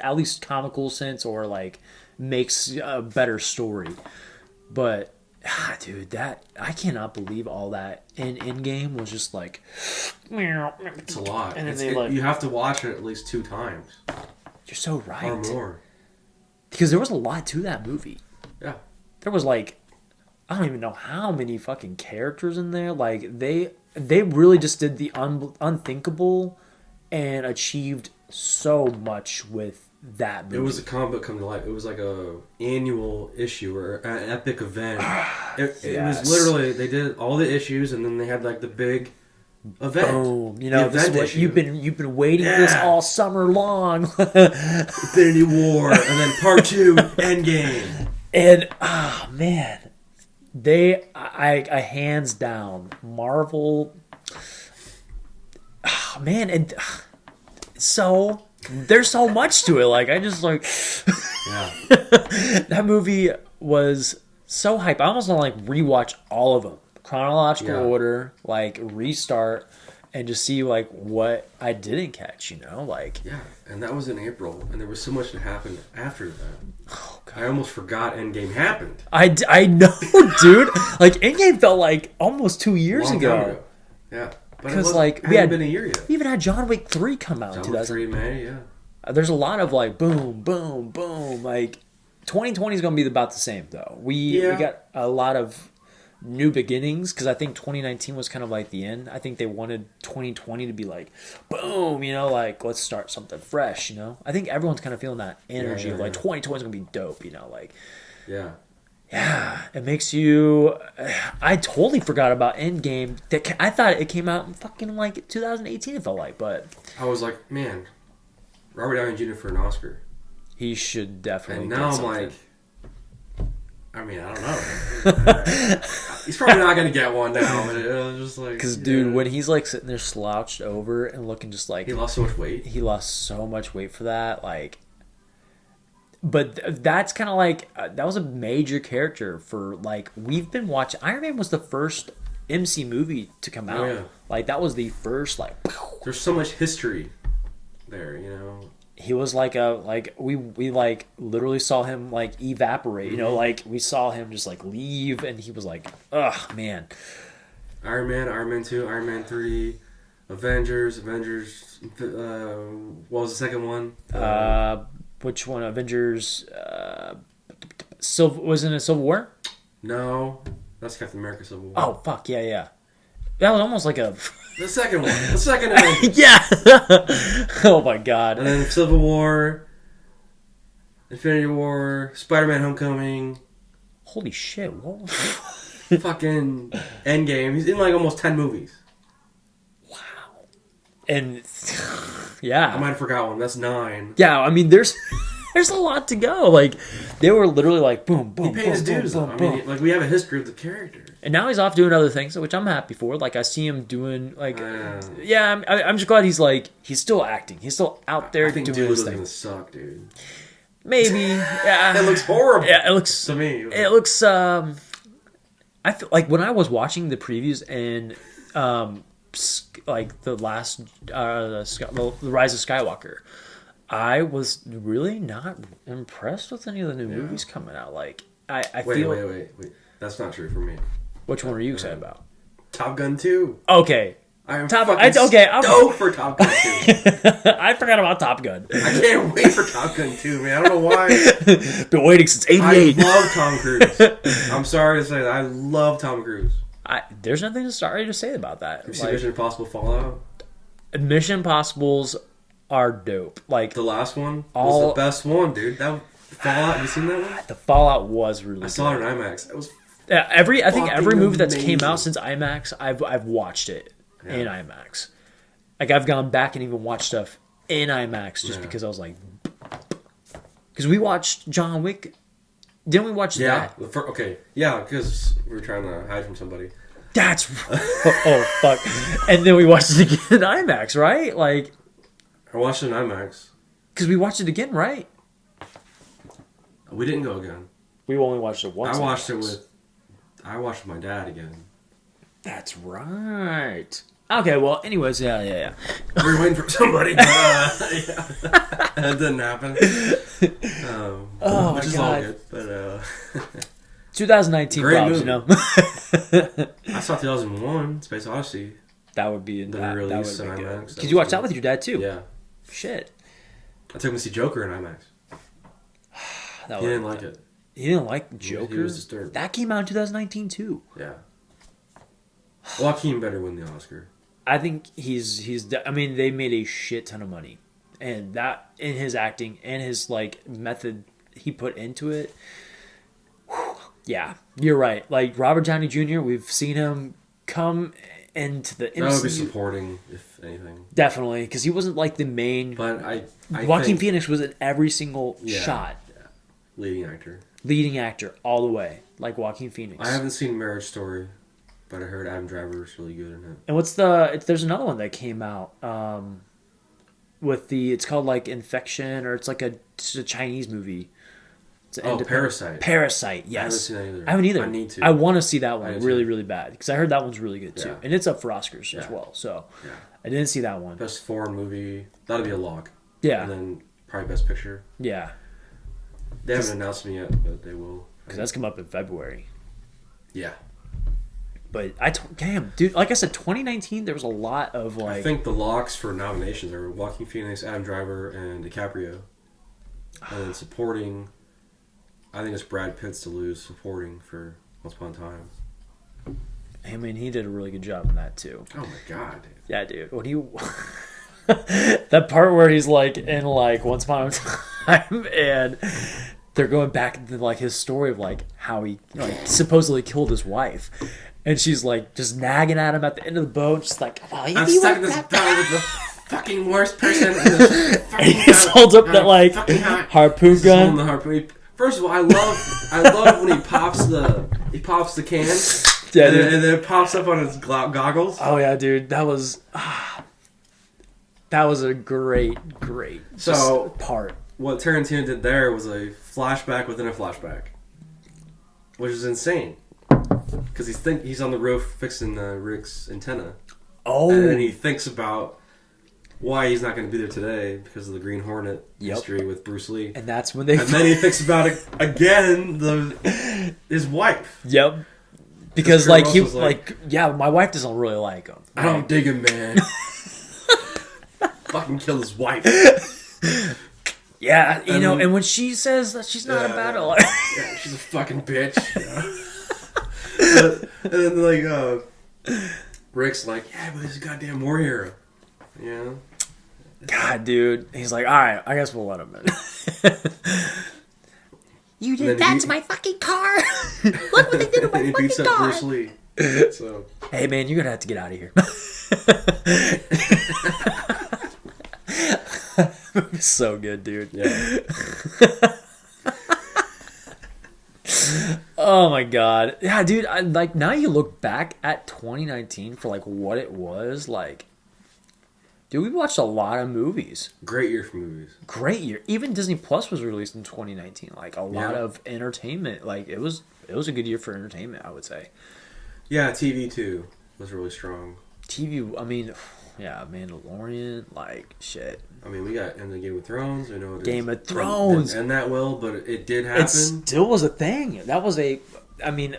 A: at least comical sense or like makes a better story. But dude, that I cannot believe all that in Endgame was just like
B: it's a lot.
A: And then
B: you have to watch it at least 2 times.
A: You're so right.
B: Or more.
A: Because there was a lot to that movie.
B: Yeah.
A: There was like, I don't even know how many fucking characters in there. Like they really just did the unthinkable and achieved so much with that movie.
B: It was a comic book come to life. It was like a annual issue or an epic event. It was literally, they did all the issues and then they had like the big event.
A: Boom. You know, this is what you've been waiting for this all summer long.
B: Infinity War and then part 2 Endgame.
A: And man, I hands down Marvel. Man, and so there's so much to it. Like I just like, that movie was so hype. I almost want to like rewatch all of them, chronological order, like restart, and just see like what I didn't catch. You know, like
B: and that was in April, and there was so much that happened after that.
A: Oh, God.
B: I almost forgot Endgame happened.
A: I know, dude. Like Endgame felt like almost 2 years ago.
B: Yeah.
A: Because like
B: we hadn't been a year yet.
A: We even had John Wick 3 come out in 2000.
B: May,
A: There's a lot of like boom, boom, boom. Like 2020 is gonna be about the same though. We got a lot of new beginnings because I think 2019 was kind of like the end. I think they wanted 2020 to be like boom, you know, like let's start something fresh. You know, I think everyone's kind of feeling that energy of like 2020 is gonna be dope. You know, like yeah, it makes you. I totally forgot about Endgame. I thought it came out in fucking like 2018. It felt like, but
B: I was like, man, Robert Downey Jr. for an Oscar.
A: He should definitely.
B: And now I'm like, I mean, I don't know. He's probably not gonna get one now. But it was just like,
A: because dude, when he's like sitting there slouched over and looking just like
B: he lost so much weight.
A: He lost so much weight for that, like. But that's kind of like that was a major character for like we've been watching. Iron Man was the first MC movie to come out. Yeah. Like that was the first like.
B: There's so much history there, you know.
A: He was like we like literally saw him like evaporate. You know, like we saw him just like leave, and he was like, ugh, man.
B: Iron Man 2, Iron Man 3, Avengers. What was the second one?
A: Which one? Avengers. Wasn't it Civil War?
B: No, that's Captain America Civil War.
A: Oh fuck yeah. That was almost like a.
B: The second one. The second Avengers.
A: Yeah. Oh my god.
B: And then Civil War, Infinity War, Spider-Man: Homecoming.
A: Holy shit! What?
B: Fucking Endgame. He's in like almost 10 movies.
A: Wow. And yeah,
B: I might have forgot one. That's 9.
A: Yeah, I mean, there's a lot to go. Like they were literally like boom, boom.
B: He paid his dues. Though. I mean, like we have a history of the character.
A: And now he's off doing other things, which I'm happy for. Like I see him doing like, I'm just glad he's still acting. He's still out there doing his thing.
B: Gonna suck, dude.
A: Maybe. Yeah.
B: It looks horrible.
A: Yeah, it looks
B: to me.
A: It looks. I feel like when I was watching the previews and like the last the Rise of Skywalker, I was really not impressed with any of the new movies coming out. Like I feel.
B: Wait. That's not true for me.
A: Which one are you excited about?
B: Top Gun 2.
A: Okay.
B: I'm
A: stoked
B: for Top Gun 2.
A: I forgot about Top Gun.
B: I can't wait for Top Gun 2, man. I don't know why.
A: Been waiting since '88.
B: I love Tom Cruise. I'm sorry to say that. I love Tom Cruise.
A: There's nothing sorry to say about that.
B: Have you seen Mission Impossible Fallout?
A: Mission Impossibles are dope. Like
B: the last one was the best one, dude. That Fallout. Have you seen that one?
A: The Fallout was really. I
B: saw it in IMAX. It was.
A: I think every movie that's came out since IMAX, I've watched it in IMAX. Like I've gone back and even watched stuff in IMAX just because I was like, because we watched John Wick. Didn't we watch that?
B: Okay. Yeah, because we were trying to hide from somebody.
A: That's oh fuck! And then we watched it again in IMAX, right? Like
B: I watched it in IMAX
A: because we watched it again, right?
B: We didn't go again.
A: We only watched it once.
B: I watched with my dad again.
A: That's right. Okay, well, anyways, yeah.
B: We were waiting for somebody, but yeah. That didn't happen. Which is all good, but
A: 2019
B: great
A: props,
B: movie.
A: you know.
B: I saw 2001 Space Odyssey.
A: That would be
B: The
A: that
B: release
A: would
B: in
A: be good.
B: IMAX.
A: Did you watch that with your dad too?
B: Yeah.
A: Shit.
B: I took him to see Joker in IMAX. He didn't like it.
A: He didn't like Joker?
B: He was disturbed.
A: That came out in 2019 too.
B: Yeah. Joaquin better win the Oscar.
A: I think I mean, they made a shit ton of money. And that, in his acting and his, like, method he put into it. Whew, yeah, you're right. Like, Robert Downey Jr., we've seen him come into the MCU.
B: That would be supporting, if anything.
A: Definitely, because he wasn't, like, the main...
B: But I
A: Joaquin Phoenix was in every single shot.
B: Yeah. Leading actor, all the way. Like Joaquin Phoenix. I haven't seen Marriage Story, but I heard Adam Driver is really good in it.
A: And there's another one that came out it's called like Infection, or it's a Chinese movie. It's
B: Parasite.
A: Parasite, yes.
B: I haven't seen that either.
A: I haven't either.
B: I need to.
A: I want to see that one really, really bad, because I heard that one's really good too.
B: Yeah.
A: And it's up for Oscars as well, so I didn't see that one.
B: Best foreign movie, that'll be a lock.
A: Yeah.
B: And then probably Best Picture.
A: Yeah.
B: They haven't announced me yet, but they will.
A: Because that's come up in February.
B: Yeah.
A: But damn, dude, like I said, 2019, there was a lot of like...
B: I think the locks for nominations are Joaquin Phoenix, Adam Driver, and DiCaprio. And then supporting, I think it's Brad Pitt's to lose supporting for Once Upon a Time.
A: I mean, he did a really good job in that too.
B: Oh my god, dude.
A: Yeah, dude. What do you... that part where he's like in like Once Upon a Time and they're going back into like his story of like how he like supposedly killed his wife, and she's like just nagging at him at the end of the boat, just like, oh,
B: I'm stuck in this boat with the fucking worst person.
A: And he just holds up that like harpoon gun.
B: The harpoon. First of all, I love when he pops the can,
A: Yeah,
B: and then it pops up on his goggles.
A: Oh yeah, dude, that was a great part.
B: What Tarantino did there was a flashback within a flashback, which is insane. Because he's on the roof fixing Rick's antenna.
A: Oh,
B: and then he thinks about why he's not going to be there today because of the Green Hornet history with Bruce Lee.
A: And that's when they...
B: And then he thinks about it again, his wife.
A: Yep. Because like he my wife doesn't really like him.
B: I don't dig him, man. Fucking kill his wife.
A: Yeah, you know, and when she says that she's not about it, like...
B: yeah, she's a fucking bitch. And then Rick's like, yeah, but he's a goddamn war hero. Yeah.
A: God, dude. He's like, all right, I guess we'll let him in. You did that to my fucking car. Look what they did to my fucking car. He beats up
B: Bruce Lee. So.
A: Hey, man, you're gonna have to get out of here. So good, dude.
B: Yeah.
A: Oh my god. Yeah, dude, now you look back at 2019 for like what it was, like, dude, we watched a lot of movies.
B: Great year for movies.
A: Great year. Even Disney Plus was released in 2019. Like a lot of entertainment. Like it was a good year for entertainment, I would say.
B: Yeah, TV too was really strong.
A: TV, I mean, yeah, Mandalorian, like shit.
B: I mean, we got in the Game of Thrones. I know it
A: Game of Thrones,
B: and that will, but it did happen.
A: It still was a thing. That was a, I mean,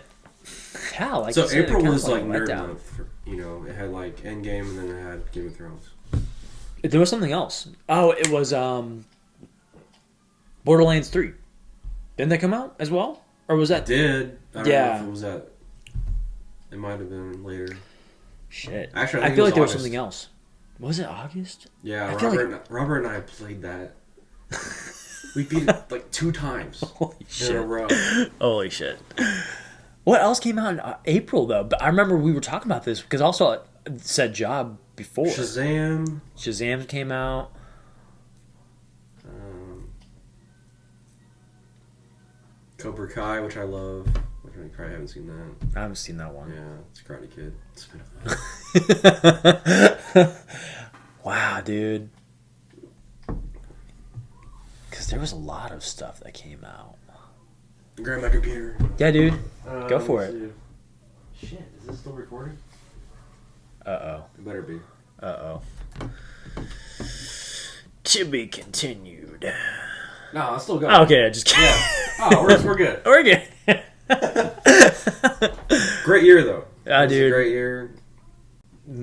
A: yeah, like
B: so
A: you said,
B: April was like
A: nerd
B: nerd month. It had like Endgame, and then it had Game of Thrones.
A: There was something else. Oh, it was Borderlands 3. Didn't that come out as well, or was that?
B: It did. I don't know if it was that. It might have been later.
A: Shit.
B: Actually,
A: I feel like there was something else. Was it August?
B: Yeah, Robert and I played that. We beat it like 2 times in a row.
A: Holy shit. What else came out in April, though? But I remember we were talking about this, because also it said Job before. Shazam came out.
B: Cobra Kai, which I love. You probably haven't seen that.
A: I haven't seen that one.
B: Yeah, it's Karate Kid. It's been
A: wow, dude. Because there was a lot of stuff that came out.
B: Grab my computer.
A: Yeah, dude. Go for it.
B: Shit, is this still recording?
A: Uh-oh.
B: It better be.
A: Uh-oh. To be continued.
B: No, I'll still go.
A: Oh, okay, just kidding.
B: Yeah. Oh, we're good.
A: We're good.
B: Great year, though.
A: Dude.
B: Great year.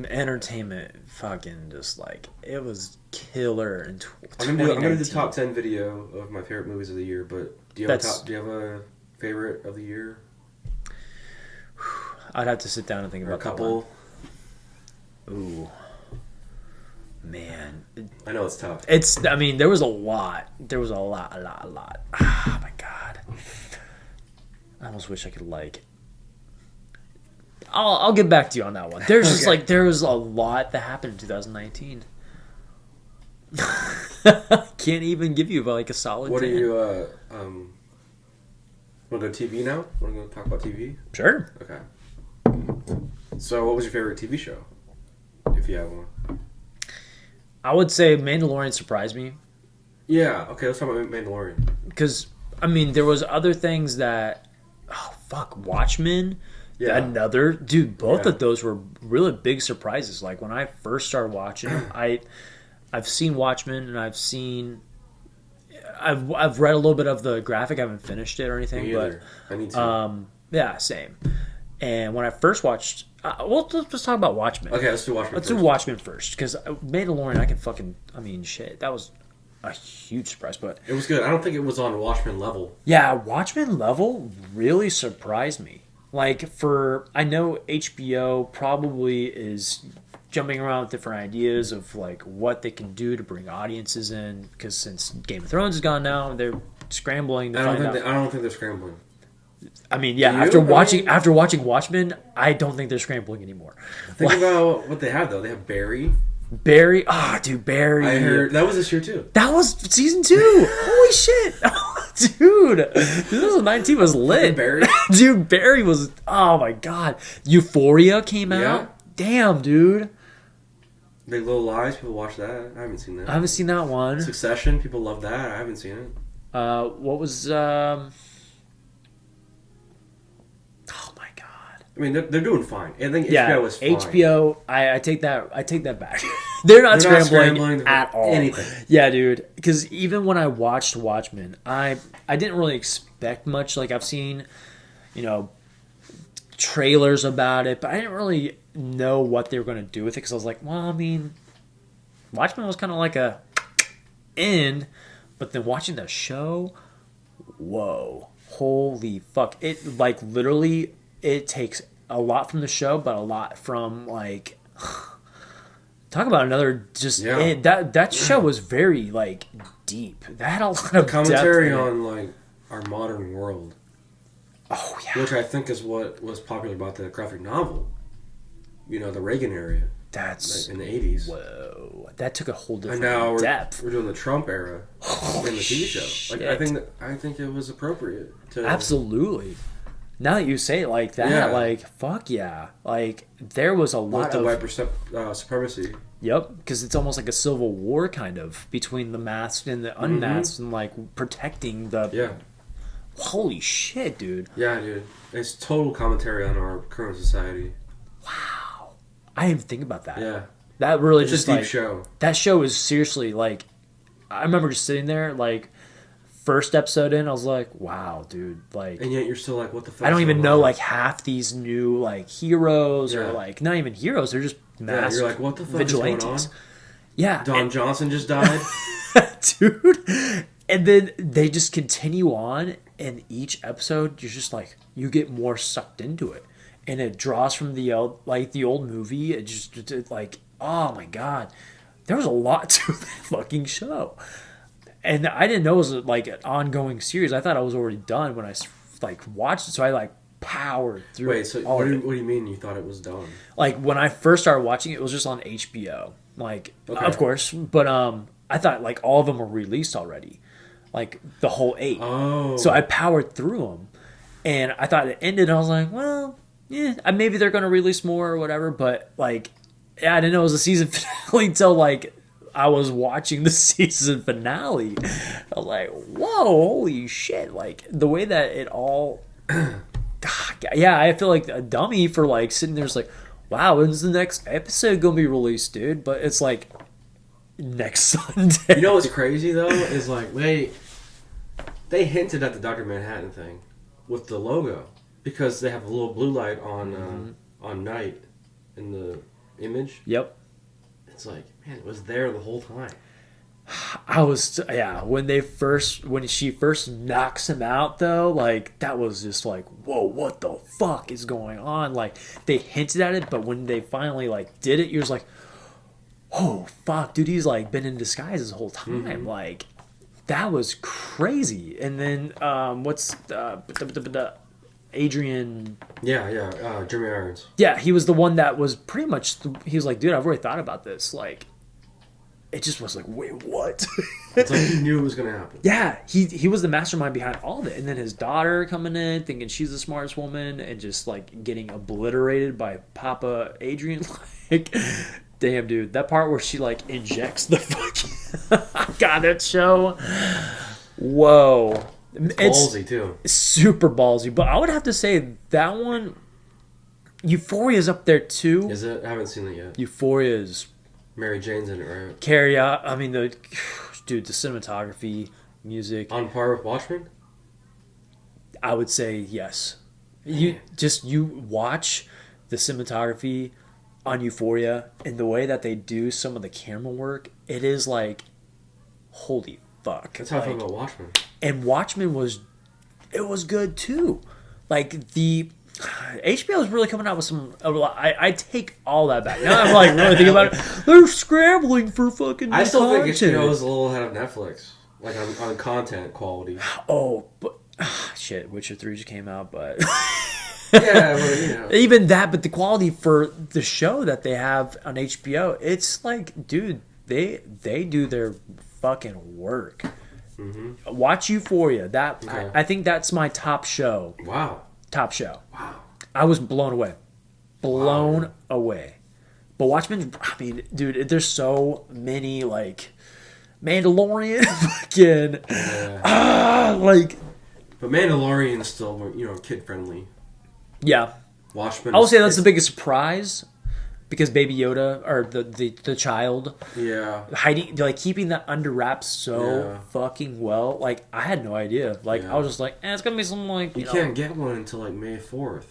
A: Entertainment fucking just like, it was killer in
B: I'm gonna do the top 10 video of my favorite movies of the year, but do you have a favorite of the year?
A: I'd have to sit down and think about
B: a couple.
A: Ooh. Man.
B: I know it's tough.
A: I mean, there was a lot. There was a lot. Oh my god. I almost wish I could I'll get back to you on that one. There's just
B: Okay.
A: there was a lot that happened in 2019. Can't even give you a solid.
B: What
A: 10.
B: are you? Want to go TV now? Want to go talk about TV?
A: Sure.
B: Okay. So, what was your favorite TV show, if you have one?
A: I would say Mandalorian surprised me
B: Yeah. Okay. Let's talk about Mandalorian.
A: because I mean there was other things that. Oh fuck, Watchmen.
B: Yeah.
A: Another dude. Both
B: Yeah.
A: of those were really big surprises. Like when I first started watching, I've seen Watchmen and I've read a little bit of the graphic. I haven't finished it or anything,
B: Me
A: but
B: either. I need to.
A: yeah, same. And when I first watched, let's talk about Watchmen.
B: Okay, let's do Watchmen.
A: Let's
B: first.
A: do Watchmen first because Mandalorian, I can shit. That was a huge surprise, but
B: It was good. I don't think it was on Watchmen level.
A: yeah, Watchmen level really surprised me. Like I know HBO probably is jumping around with different ideas of like what they can do to bring audiences in because since Game of Thrones is gone now, they're scrambling to find out.
B: I don't think they're scrambling.
A: I mean, yeah,
B: Do you?
A: after watching Watchmen, I don't think they're scrambling anymore.
B: Think about what they have though. They have Barry.
A: Barry, Barry.
B: I heard that was this year too.
A: That was season 2. Holy shit. Dude, 2019 was lit.
B: Barry.
A: Dude, Barry was, oh my god. Euphoria came out.
B: Yeah.
A: Damn, dude.
B: Big Little Lies. People watch that. I haven't seen that.
A: I haven't seen that one.
B: Succession. People love that. I haven't seen it.
A: What was, oh my god.
B: I mean, they're doing fine. I think
A: Yeah,
B: HBO was fine.
A: HBO, I take that back. They're not scrambling
B: for
A: at all.
B: anything.
A: Yeah, dude. Because even when I watched Watchmen, I didn't really expect much. Like I've seen, trailers about it, but I didn't really know what they were going to do with it. Because I was like, well, I mean, Watchmen was kind of like a end, but then watching the show, whoa, holy fuck! It literally, it takes a lot from the show, but a lot from talk about another that show was very deep. That had a lot of
B: Commentary
A: depth
B: on our modern world.
A: Oh yeah,
B: Which I think is what was popular about the graphic novel. The Reagan era.
A: that's
B: In the 80s.
A: whoa. That took a whole
B: And
A: different
B: now
A: depth.
B: we're doing the Trump era
A: Holy
B: in the TV show.
A: shit.
B: I think it was appropriate to
A: Absolutely. Now that you say it like that,
B: Yeah.
A: fuck yeah. There was a lot
B: with the
A: of
B: white supremacy.
A: Yep, because it's almost like a civil war kind of between the masked and the unmasked and protecting the
B: Yeah.
A: Holy shit, dude.
B: Yeah, dude. It's total commentary on our current society.
A: Wow. I didn't even think about that.
B: Yeah.
A: That really
B: It's
A: just
B: a deep show.
A: That show is seriously I remember just sitting there first episode in, I was like, wow, dude,
B: And yet you're still what the fuck?
A: I don't even know half these new heroes or
B: Yeah.
A: not even heroes, they're just masked
B: you're what the fuck
A: vigilantes.
B: is going on?
A: Yeah.
B: Don Johnson just died.
A: Dude. And then they just continue on, and each episode you're just you get more sucked into it, and it draws from the old movie. It just oh my god, there was a lot to that fucking show, and I didn't know it was an ongoing series. I thought I was already done when I watched it, so I powered through.
B: Wait, so what do you mean you thought it was done?
A: When I first started watching it, it was just on HBO.
B: Okay.
A: Of course, but I thought all of them were released already, the whole 8.
B: Oh.
A: So I powered through them, and I thought it ended. And I was like, well, yeah, maybe they're gonna release more or whatever. But I didn't know it was a season finale until I was watching the season finale. I was like, whoa, holy shit! The way that it all. God, yeah, I feel like a dummy for sitting there, just wow, when's the next episode gonna be released, dude? But it's like next Sunday.
B: You know what's crazy though is like they hinted at the Dr. Manhattan thing with the logo because they have a little blue light on night in the image.
A: Yep.
B: It's like, man, it was there the whole time.
A: When she first knocks him out though, like that was just like, whoa, what the fuck is going on? Like they hinted at it, but when they finally like did it, you're just like, oh fuck, dude, he's like been in disguise this whole time. Like that was crazy. And then what's Adrian?
B: Jeremy Irons.
A: Yeah, he was the one that was pretty much. He was like, dude, I've already thought about this. Like. It just was like, wait, what?
B: It's like he knew it was going to happen.
A: Yeah, he was the mastermind behind all of it. And then his daughter coming in, thinking she's the smartest woman, and just like getting obliterated by Papa Adrian. Like, damn, dude, that part where she like injects the fucking God, that show. Whoa,
B: it's ballsy too.
A: Super ballsy, but I would have to say that one, Euphoria's up there too.
B: Is it? I haven't seen it yet.
A: Euphoria's.
B: Mary Jane's in it, right?
A: Carrie out. I mean, the cinematography, music.
B: On par with Watchmen?
A: I would say yes. You watch the cinematography on Euphoria and the way that they do some of the camera work. It is like, holy fuck.
B: That's how I feel about Watchmen.
A: And Watchmen was good too. Like the. HBO is really coming out with some. I take all that back. Now I'm like really thinking about it. They're scrambling for fucking.
B: I still
A: content.
B: think HBO is a little ahead of Netflix, like on content quality.
A: Oh, but shit, Witcher 3 just came out, but
B: yeah, but you know,
A: even that. But the quality for the show that they have on HBO, it's like, dude, they do their fucking work. Mm-hmm. Watch Euphoria. Okay. I think that's my top show.
B: Wow.
A: Top show.
B: Wow.
A: I was blown away. Blown away. But Watchmen, I mean, dude, there's so many, like, Mandalorian fucking... like...
B: But Mandalorian is still, kid-friendly.
A: Yeah.
B: Watchmen...
A: I will say that's the biggest surprise, because Baby Yoda, or the child...
B: Yeah.
A: Hiding, like, keeping that under wraps so fucking well. Like, I had no idea. Like, I was just like, it's gonna be some, like,
B: You can't get one until, like, May 4th.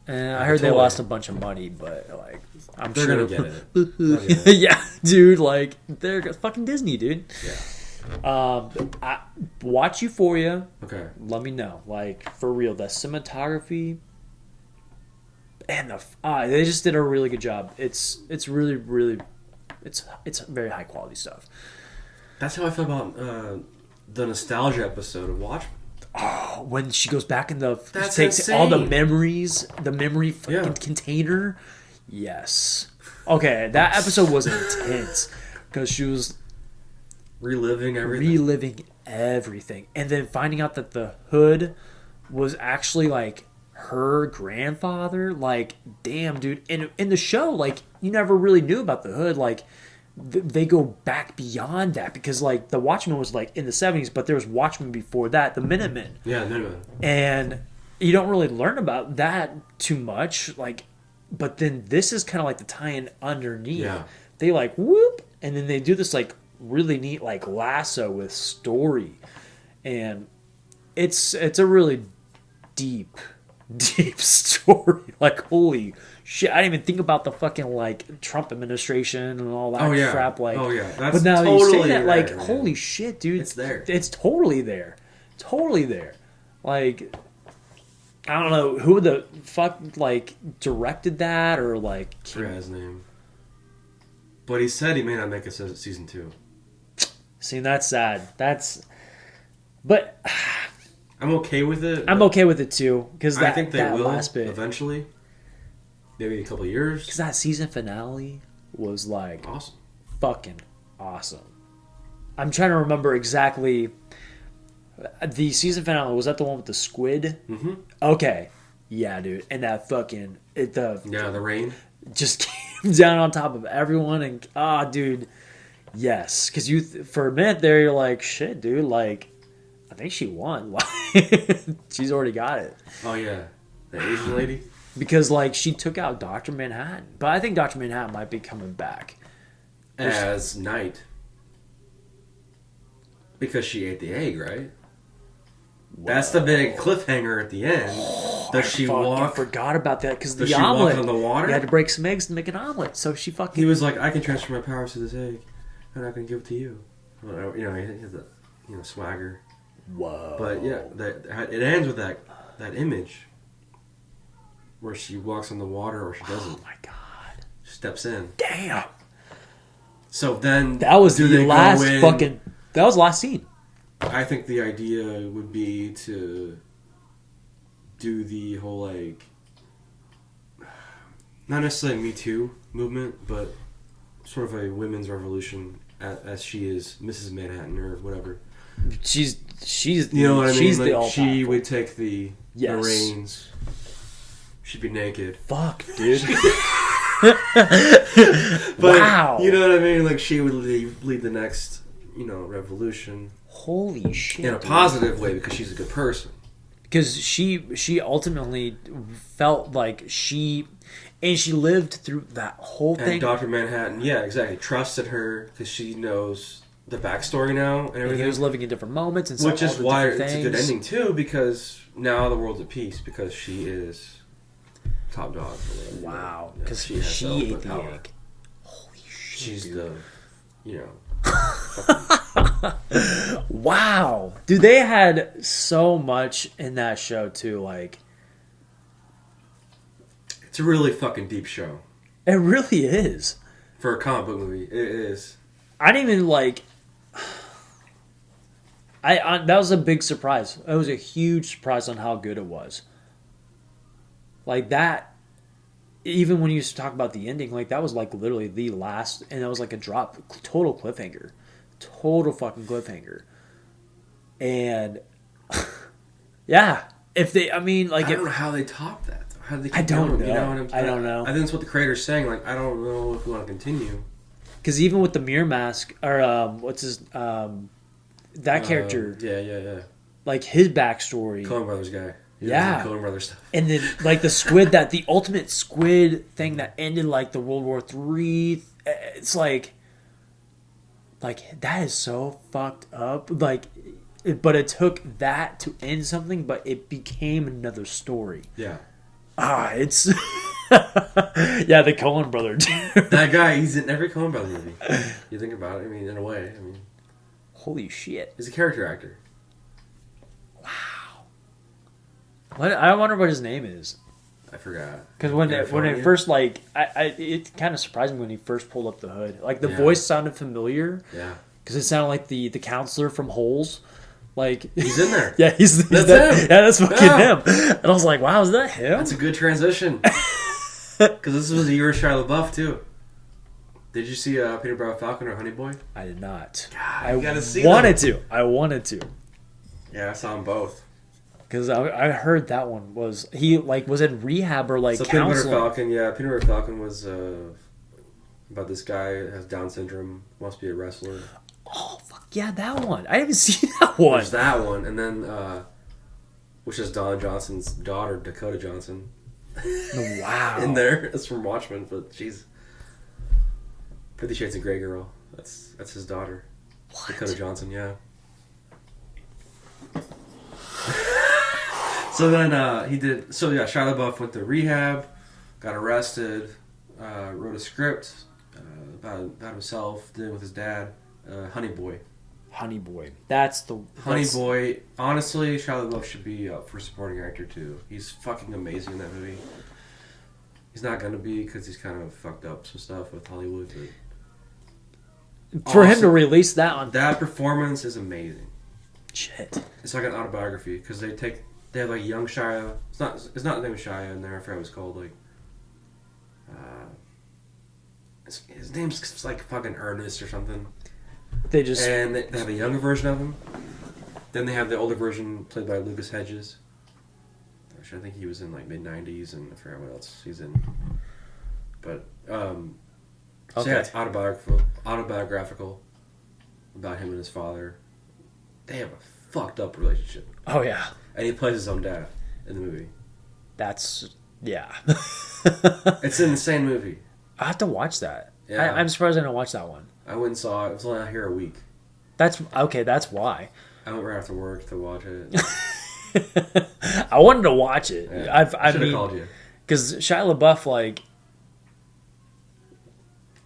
A: I heard they lost a bunch of money, but, like, I'm
B: they're
A: sure...
B: They're gonna get it.
A: Yeah, dude, like, they're fucking Disney, dude.
B: Yeah.
A: Watch Euphoria.
B: Okay.
A: Let me know. Like, for real, the cinematography... And they just did a really good job. It's really, really, it's very high quality stuff.
B: That's how I feel about the nostalgia episode of Watchmen.
A: Oh, when she goes back in takes
B: insane.
A: all the memories, the memory fucking container. Yes. Okay, that episode was intense because she was
B: reliving everything,
A: and then finding out that the hood was actually like her grandfather. Like, damn, dude. And in the show, like, you never really knew about the hood. Like, they go back beyond that because, like, the Watchmen was like in the 70s, but there was Watchmen before that, the Minutemen.
B: Yeah, Minutemen.
A: And you don't really learn about that too much. Like, but then this is kind of like the tie-in underneath.
B: Yeah.
A: They like whoop, and then they do this like really neat like lasso with story, and it's a really deep story. Like, holy shit, I didn't even think about the fucking like Trump administration and all that crap. Like,
B: that's
A: but now
B: totally
A: you say that, like,
B: man.
A: holy shit, dude,
B: it's there.
A: It's totally there. Like, I don't know who the fuck like directed that or like.
B: I forgot his name, but he said he may not make a season 2.
A: See, that's sad. But.
B: I'm okay with it.
A: I'm okay with it too, because
B: I think they will
A: last bit,
B: eventually. Maybe a couple of years.
A: Because that season finale was like
B: awesome,
A: fucking awesome. I'm trying to remember exactly. The season finale, was that the one with the squid?
B: Mm-hmm.
A: Okay, yeah, dude, and that fucking
B: the rain
A: just came down on top of everyone, and dude, yes, because for a minute there you're like, shit, dude, like. I think she won. She's already got it.
B: Oh, yeah. The Asian lady?
A: Because, like, she took out Dr. Manhattan. But I think Dr. Manhattan might be coming back.
B: As Knight. Because she ate the egg, right? Whoa. That's the big cliffhanger at the end. Does she walk?
A: I forgot about that because the
B: omelet. Does she walk on the water?
A: You had to break some eggs to make an omelet. So she fucking.
B: He was like, I can transfer my powers to this egg. I'm not going to give it to you. Well, you know, he has a swagger.
A: Whoa.
B: But yeah, it ends with that image where she walks on the water or she doesn't.
A: Oh my god.
B: She steps in.
A: Damn.
B: So then.
A: That was the last fucking. That was the last scene.
B: I think the idea would be to do the whole, like, not necessarily Me Too movement, but sort of a women's revolution as she is Mrs. Manhattan or whatever.
A: She's
B: you know what I mean?
A: She's
B: like, she would take the reins. She'd be naked.
A: Fuck, dude.
B: But,
A: wow.
B: You know what I mean? Like, she would lead the next, revolution.
A: Holy shit.
B: In a positive way because she's a good person.
A: Because she ultimately felt like she lived through that whole thing.
B: And Dr. Manhattan, yeah, exactly, trusted her because she knows the backstory now and everything.
A: He was living in different moments. And
B: which is why it's a good ending too, because now the world's at peace because she is top dog.
A: Wow. Because she ate the egg. Holy shit.
B: She's
A: dude. Wow, dude, they had so much in that show too. Like,
B: it's a really fucking deep show.
A: It really is
B: for a comic book movie. It is.
A: I didn't even like. That was a big surprise. It was a huge surprise on how good it was. Like that. Even when you talk about the ending, like that was like literally the last, and that was like a total cliffhanger. Total fucking cliffhanger. And yeah, if they, I mean, like,
B: I don't know how they top that. How do they keep
A: I don't
B: going,
A: know.
B: You know what I'm saying?
A: I don't know.
B: I think that's what the creator's saying. Like, I don't know if we want to continue.
A: Because even with the Mirror Mask, or what's his, that character,
B: yeah,
A: like his backstory,
B: Coen Brothers guy,
A: yeah,
B: Coen Brothers stuff,
A: and then like the squid, the ultimate squid thing that ended like the World War III. It's like that is so fucked up. Like, but it took that to end something, but it became another story.
B: Yeah.
A: It's yeah, the Coen brother dude.
B: That guy, he's in every Coen Brothers movie. You think about it, I mean, in a way,
A: holy shit,
B: he's a character actor.
A: Wow. What, I wonder what his name is.
B: I forgot.
A: Because when it first, like, it kind of surprised me when he first pulled up the hood. Like, the voice sounded familiar.
B: Yeah.
A: Because it sounded like the counselor from Holes. Like,
B: he's in there.
A: Yeah, that's him. Yeah, that's fucking him. And I was like, wow, is that him?
B: That's a good transition. Because this was a year of Shia LaBeouf, too. Did you see Peter Brown Falcon or Honey Boy?
A: I did not.
B: God, you gotta see
A: I wanted to.
B: Yeah, I saw them both.
A: Because I heard that one was was in rehab or like
B: so
A: counseling.
B: Peter Brown Falcon was about this guy that has Down syndrome, wants to be a wrestler.
A: Oh fuck yeah, that one! I didn't see that one.
B: There's that one, and then which is Don Johnson's daughter, Dakota Johnson.
A: Wow.
B: In there, it's from Watchmen, but she's 50 Shades of Grey girl. That's his daughter.
A: What?
B: Dakota Johnson, yeah. So then Shia LaBeouf went to rehab, got arrested, wrote a script about himself, did it with his dad, Honey Boy.
A: Honey Boy.
B: Honey Boy. Honestly, Shia LaBeouf should be up for supporting actor too. He's fucking amazing in that movie. He's not gonna be because he's kind of fucked up some stuff with Hollywood. But
A: for him to release that on
B: that performance is amazing.
A: Shit.
B: It's like an autobiography because they have like young Shia. It's not the name of Shia in there. I forgot what it's called. Like, his name's like fucking Ernest or something. They have a younger version of him. Then they have the older version played by Lucas Hedges, which I think he was in like mid '90s, and I forgot what else he's in. But so yeah, it's autobiographical about him and his father. They have a fucked up relationship.
A: Oh yeah.
B: And he plays his own dad in the movie.
A: That's Yeah.
B: It's an insane movie.
A: I have to watch that.
B: Yeah.
A: I'm surprised I didn't watch that one.
B: I went and saw it. It was only out here a week.
A: That's okay. That's why.
B: I went right after work to watch it.
A: I wanted to watch it.
B: Yeah.
A: I
B: should have called you.
A: Because Shia LaBeouf, like,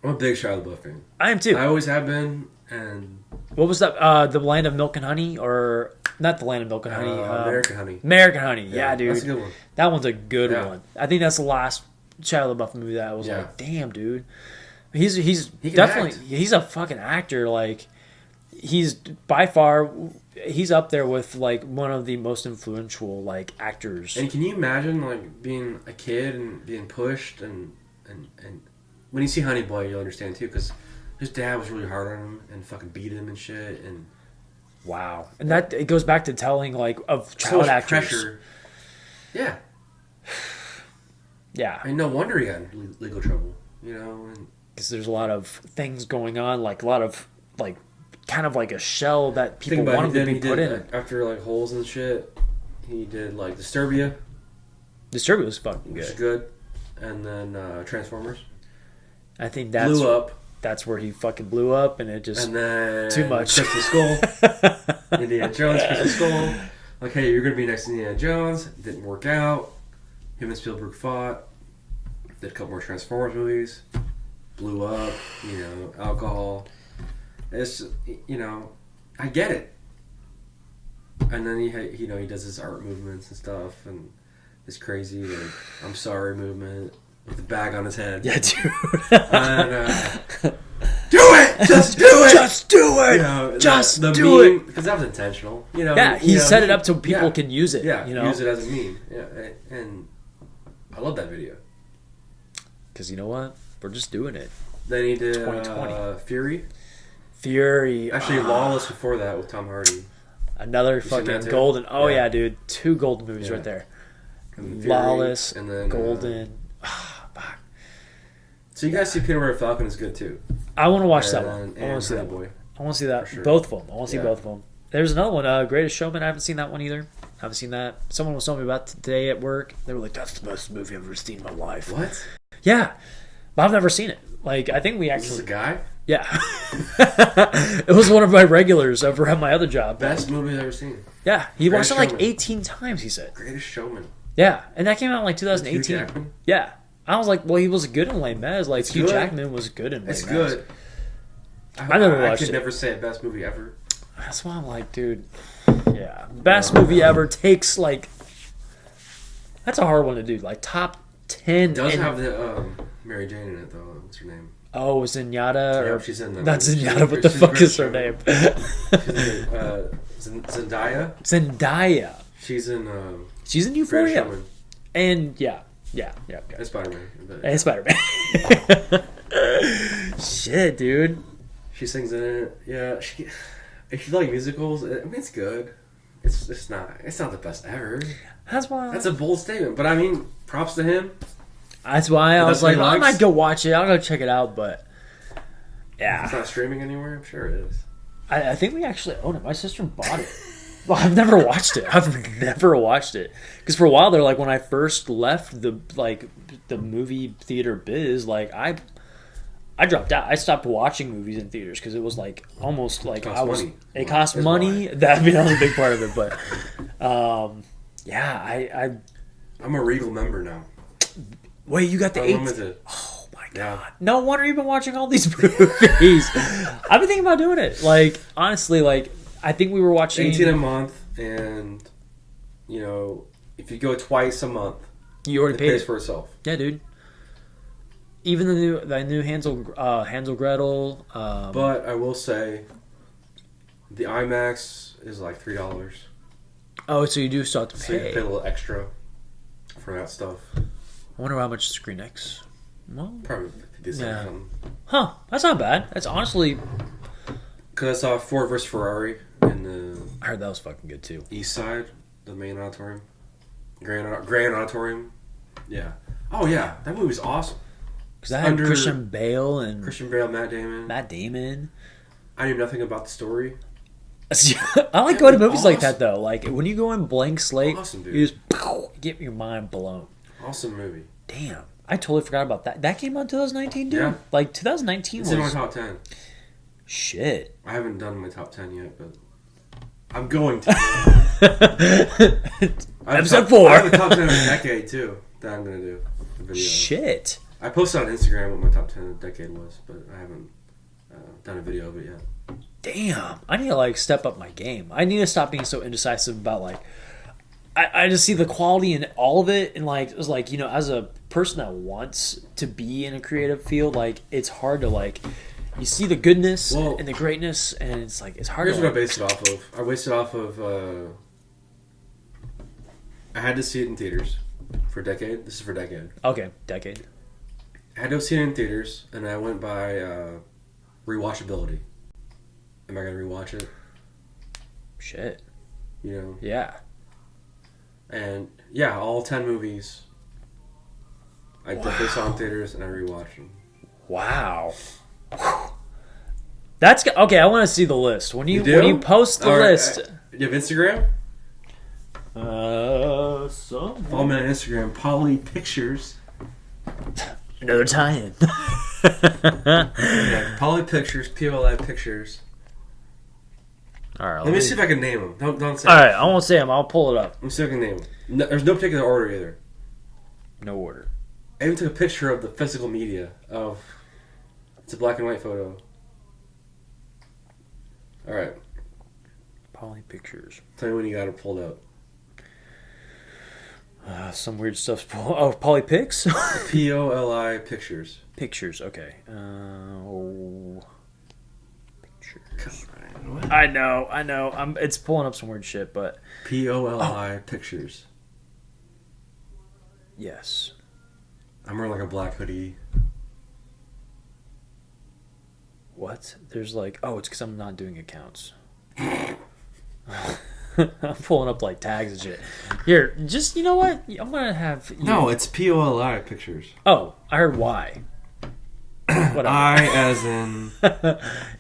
B: I'm a big Shia LaBeouf fan.
A: I am too.
B: I always have been. And
A: what was that? The Land of Milk and Honey, or not the Land of Milk and Honey?
B: American Honey.
A: American Honey. Yeah, dude.
B: That's a good one.
A: That one's a good one. I think that's the last Shia LaBeouf movie that I was like, damn, dude. He's definitely he's a fucking actor. Like, he's by far he's up there with like one of the most influential like actors.
B: And can you imagine like being a kid and being pushed and when you see Honey Boy, you'll understand too, because his dad was really hard on him and fucking beat him and shit. And
A: wow, and that it goes back to telling like of child actors. Pressure.
B: Yeah.
A: Yeah.
B: And no wonder he got in legal trouble, you know.
A: Because there's a lot of things going on, like a lot of like kind of like a shell that people want him to be put in.
B: After like Holes and shit, he did like Disturbia.
A: Disturbia was fucking good.
B: Which is good. And then Transformers.
A: I think that's
B: blew up.
A: That's where he fucking blew up, and it just
B: and then
A: too much.
B: Crystal Skull. Indiana Jones, Crystal Skull. Like, hey, you're gonna be next to Indiana Jones. Didn't work out. Him and Spielberg fought. Did a couple more Transformers movies. Blew up. You know, alcohol. It's you know, I get it. And then he does his art movements and stuff, and this crazy like I'm sorry movement. With the bag on his head.
A: Yeah, dude.
B: And, do it! Just do it!
A: Just do it!
B: You know,
A: just
B: the
A: do
B: meme,
A: it!
B: Because that was intentional. You know,
A: yeah, he set it up so people can use it.
B: Yeah,
A: you know?
B: use it as a meme. Yeah, and I love that video.
A: Because you know what? We're just doing it.
B: Then he did
A: 2020.
B: Fury. Actually, Lawless before that with Tom Hardy.
A: Another fucking golden. Oh, yeah, dude. 2 golden movies right there. Lawless, and then golden. Fuck.
B: So you guys see Peanut Butter Falcon is good too.
A: I want to watch that one. I want to see that
B: boy.
A: I want to see that. Sure. Both of them. I want to see both of them. There's another one, Greatest Showman. I haven't seen that one either. I haven't seen that. Someone was telling me about today at work. They were like, "That's the best movie I've ever seen in my life."
B: What?
A: Yeah, but I've never seen it. Like, I think we actually.
B: Is this a guy?
A: Yeah. It was one of my regulars over at my other job.
B: Best movie I've ever seen.
A: Yeah, he watched it like 18 times. He said.
B: Greatest Showman.
A: Yeah, and that came out in like 2018. Yeah. I was like, well, he was good in Les Mis. Like, Hugh Jackman was good in Les Mis.
B: It's good.
A: I never watched it.
B: I could never say best movie ever.
A: That's why I'm like, dude, yeah. Best movie ever takes, like... That's a hard one to do. Like, top 10...
B: It does have the Mary Jane in it, though. What's her name?
A: Oh, Zenyatta?
B: Yeah, she's in that.
A: Not Zenyatta. What the fuck is her name?
B: Zendaya?
A: Zendaya.
B: She's in...
A: she's in Euphoria. And, yeah.
B: And Spider-Man.
A: And Spider-Man. Shit, dude.
B: She sings in it. Yeah. If you like musicals, I mean, it's good. It's not the best ever.
A: That's why.
B: That's a bold statement, but I mean, props to him.
A: That's why I was like, I might go watch it. I'll go check it out, but yeah.
B: If it's not streaming anywhere, I'm sure it is.
A: I think we actually own it. My sister bought it. Well, I've never watched it. Because for a while there, like when I first left the movie theater biz, like I dropped out. I stopped watching movies in theaters because it was like almost like it cost money. That was a big part of it. But yeah,
B: I'm a Regal member now.
A: Wait, you got the 8? Oh my god! Yeah. No wonder you've been watching all these movies. I've been thinking about doing it. Like honestly, like. I think we were watching
B: 18 a month, and you know, if you go twice a month,
A: you already paid
B: it pays for itself.
A: Yeah, dude. Even the new Hansel Gretel.
B: But I will say, the IMAX is like $3.
A: Oh, so you do still have to pay.
B: So you pay a little extra for that stuff.
A: I wonder how much Screen X. Well,
B: probably 50 cents. Something.
A: Huh? That's not bad. That's honestly.
B: Because I saw Ford vs Ferrari in the...
A: I heard that was fucking good, too.
B: East Side, the main auditorium. Grand Auditorium. Yeah. Oh, yeah. That movie's awesome.
A: Because I had Christian Bale,
B: Matt Damon. I knew nothing about the story.
A: I like going to movies like that, though. Like, when you go in blank slate,
B: awesome, dude.
A: you just get your mind blown.
B: Awesome movie.
A: Damn. I totally forgot about that. That came out in 2019, dude?
B: Yeah.
A: Like, 2019
B: It's
A: was...
B: in my top 10.
A: Shit.
B: I haven't done my top 10 yet, but I'm going to.
A: Episode 4.
B: I have a top 10 of the decade, too, that I'm going to do. A video.
A: Shit.
B: I posted on Instagram what my top 10 of the decade was, but I haven't done a video of it yet.
A: Damn. I need to, like, step up my game. I need to stop being so indecisive about, like... I just see the quality in all of it, and, like, it's like, you know, as a person that wants to be in a creative field, like, it's hard to, like... You see the goodness and the greatness, and it's like, it's hard
B: Here's
A: to...
B: what I based it off of. I based it off of... I had to see it in theaters for Decade. This is for Decade.
A: Okay, Decade.
B: I had to see it in theaters, and I went by rewatchability. Am I going to rewatch it?
A: Shit.
B: You know?
A: Yeah.
B: And, yeah, all 10 movies. I definitely saw in theaters, and I rewatched them.
A: Wow. That's... Okay, I want to see the list. When you post the list...
B: Do you have Instagram?
A: So...
B: Follow me on Instagram, PoliPictures.
A: Another tie-in.
B: Yeah, PoliPictures, POLI Pictures.
A: All right.
B: Let me see if I can name them. Don't say.
A: All right, I won't say them. I'll pull it up.
B: Let me see if I can name them. No, there's no particular order either.
A: No order.
B: I even took a picture of the physical media of. It's a black and white photo. All right.
A: PoliPictures.
B: Tell me when you got it pulled up.
A: Some weird stuff's PoliPics.
B: POLI Pictures.
A: Pictures. Okay. Pictures.
B: What?
A: I know. It's pulling up some weird shit, but
B: POLI Pictures.
A: Yes.
B: I'm wearing like a black hoodie.
A: What? There's like... Oh, it's because I'm not doing accounts. I'm pulling up like tags and shit. Here, just... You know what? I'm going to have...
B: No, it's POLI Pictures.
A: Oh, I heard Y. Whatever.
B: I as in...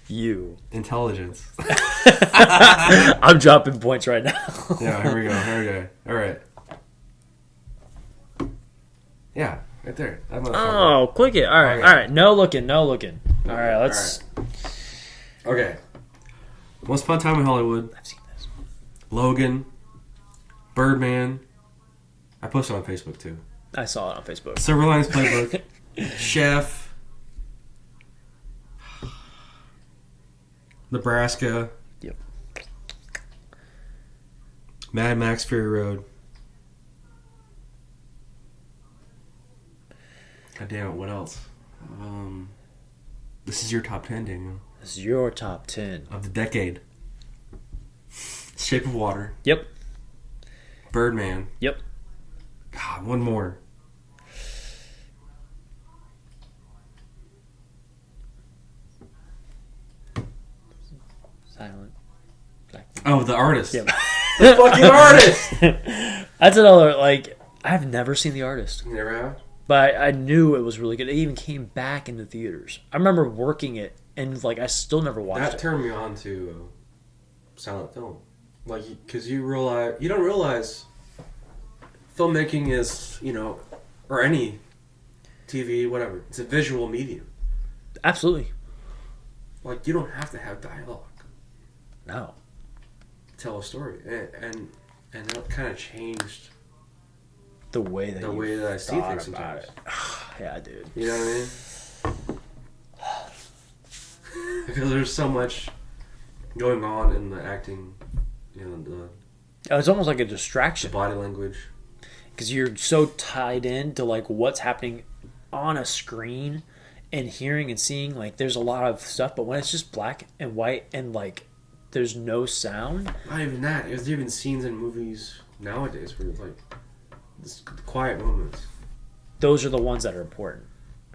A: You.
B: Intelligence.
A: I'm dropping points right now.
B: Yeah, here we go. All right. Yeah, right there. That motherfucker.
A: Oh, click it. All right.
B: Okay.
A: All right. No looking. All right, let's...
B: Okay. Once Upon a Time in Hollywood.
A: I've seen this.
B: Logan. Birdman. I posted on Facebook, too.
A: I saw it on Facebook.
B: Silver Linings Playbook. Chef. Nebraska.
A: Yep.
B: Mad Max Fury Road. God damn it, what else? This is your top 10, Daniel.
A: This is your top 10.
B: Of the decade. Shape of Water.
A: Yep.
B: Birdman.
A: Yep.
B: God, one more.
A: Silent.
B: Oh, The Artist.
A: Yep.
B: The fucking Artist!
A: That's another, like... I've never seen The Artist.
B: You never have?
A: But I knew it was really good. It even came back into theaters. I remember working it, and like I still never watched it.
B: That turned me on to silent film. Like, because you don't realize filmmaking is, you know, or any TV, whatever. It's a visual medium.
A: Absolutely.
B: Like, you don't have to have dialogue.
A: No.
B: Tell a story. And that kind of changed
A: the way that
B: I see things sometimes.
A: Yeah, dude.
B: You know what I mean? Because there's so much going on in the acting, you know,
A: It's almost like a distraction.
B: the body language.
A: Because you're so tied in to like what's happening on a screen and hearing and seeing. Like there's a lot of stuff, but when it's just black and white and like there's no sound.
B: Not even that. There's even scenes in movies nowadays where it's like this quiet moments.
A: Those are the ones that are important.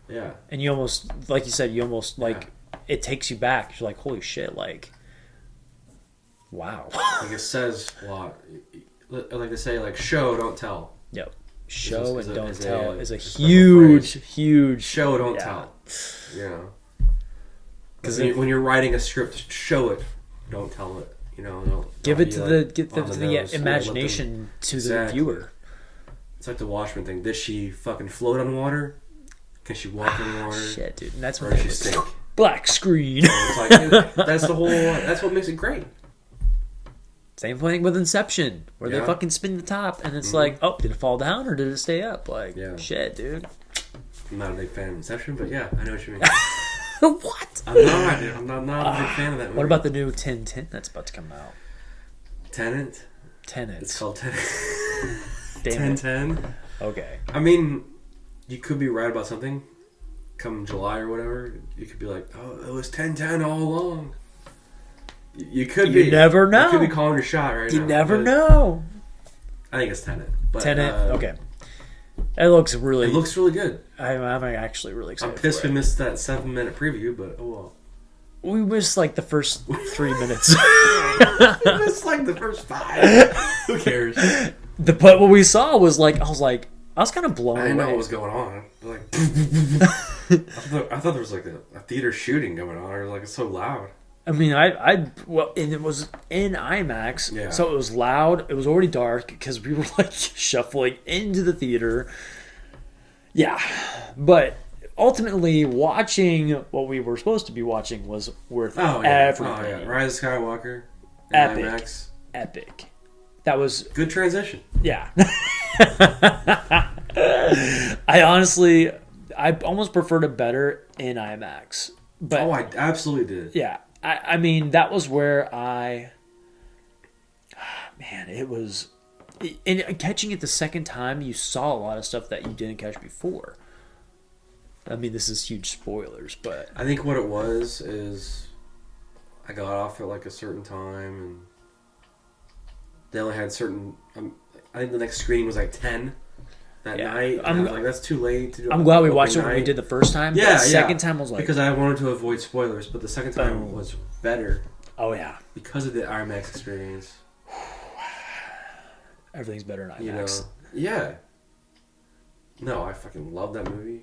B: Yeah.
A: And you almost, like you said, like it takes you back. You're like, holy shit, like, wow.
B: Like it says a lot. Like they say, like show, don't tell.
A: Yep. Show and don't tell is a
B: huge
A: show,
B: don't tell. You know, because when you're writing a script, show it, don't tell it. You know,
A: give it to the imagination to the viewer.
B: It's like the Watchmen thing. Did she fucking float on water? Can she walk on water?
A: Shit, dude. And that's
B: or
A: when
B: she sink?
A: Black screen.
B: So it's like, dude, that's the whole. That's what makes it great.
A: Same thing with Inception, where they fucking spin the top, and it's like, oh, did it fall down or did it stay up? Like, shit, dude.
B: I'm not a big fan of Inception, but yeah, I know what you mean.
A: What?
B: I'm not, dude. I'm not a big fan of that movie.
A: What about the new 10 that's about to come out?
B: Tenet?
A: Tenet.
B: It's called Tenet.
A: Damn
B: 10-10.
A: Okay.
B: I mean, you could be right about something. Come July or whatever, you could be like, oh, it was 10-10 all along. You could be.
A: You never know.
B: You could be calling your shot right now.
A: You never know.
B: I think it's Tenet. But,
A: Tenet, okay. It looks really...
B: It looks really good.
A: I'm actually really excited.
B: I'm pissed we missed that 7-minute preview, but oh well.
A: We missed like the first 3 minutes.
B: We missed like the first 5. Who cares?
A: But what we saw was like, I was kind of blown away.
B: I didn't know what was going on. Like, I thought there was like a theater shooting going on. Or like it's so loud.
A: I mean, and it was in IMAX, so it was loud. It was already dark because we were like shuffling into the theater. Yeah, but ultimately, watching what we were supposed to be watching was worth everything. Oh yeah,
B: Rise of Skywalker,
A: epic,
B: IMAX.
A: Epic. That was
B: good transition.
A: Yeah. I almost preferred it better in IMAX. But
B: I absolutely did.
A: Yeah. I mean, that was where it was... And catching it the second time, you saw a lot of stuff that you didn't catch before. I mean, this is huge spoilers, but...
B: I think what it was is I got off at like a certain time, and they only had certain... I think the next screening was like 10 that night. I'm like, that's too late to do.
A: I'm glad we watched it when we did the first time.
B: Yeah,
A: the second time was like...
B: Because I wanted to avoid spoilers, but the second time was better.
A: Oh, yeah.
B: Because of the IMAX experience.
A: Everything's better in IMAX.
B: You know? Yeah. No, I fucking love that movie.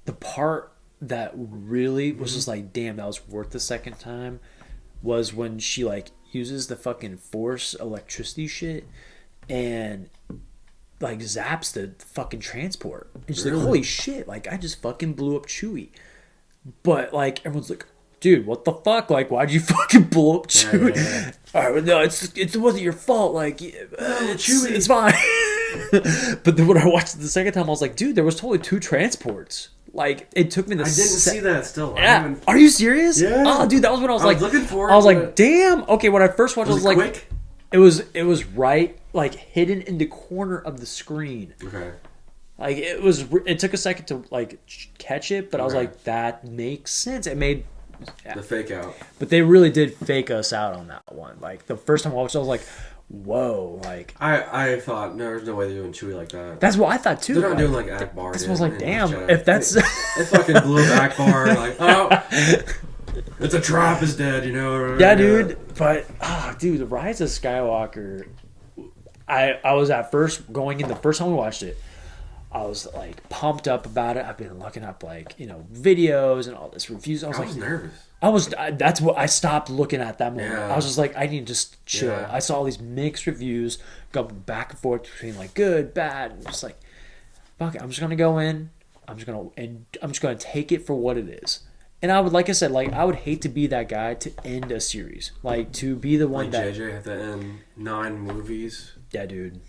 A: The part that really was just like, damn, that was worth the second time was when she like uses the fucking force electricity shit and like zaps the fucking transport. And she's like, holy shit, like I just fucking blew up Chewie. But like everyone's like, dude, what the fuck? Like, why'd you fucking blow up Chewie? Yeah. All right, well, no, it wasn't your fault. Like, Chewie, it's fine. But then when I watched it the second time, I was like, dude, there was totally 2 transports. Like, it took me the...
B: I didn't see that still.
A: Yeah. Are you serious?
B: Yeah.
A: Oh, dude, that was when I was like...
B: looking for it.
A: I was like, damn. Okay, when I first watched it, I was like...
B: Quick?
A: It was right, like, hidden in the corner of the screen.
B: Okay.
A: Like, it took a second to, like, catch it, but I was like, that makes sense. It made...
B: Yeah. The fake out.
A: But they really did fake us out on that one. Like, the first time I watched it, I was like... Whoa, like...
B: I thought, no, there's no way they're doing Chewie like that.
A: That's what I thought, too.
B: They're not doing, like, Akbar.
A: This was like, damn, if that's...
B: They fucking blew up Akbar, like, oh, it's a trap, is dead, you know?
A: Yeah, dude, but, dude, The Rise of Skywalker, I was at first, going in the first time we watched it, I was, like, pumped up about it. I've been looking up, like, you know, videos and all this reviews. I was
B: nervous.
A: That's what I stopped looking at that moment.
B: Yeah.
A: I was just like, I need to just chill.
B: Yeah.
A: I saw all these mixed reviews going back and forth between like good, bad, and just like, fuck it. I'm just gonna go in. I'm just gonna take it for what it is. And I would, like I said, like I would hate to be that guy to end a series, like to be the one
B: like JJ had to end 9 movies.
A: Yeah, dude.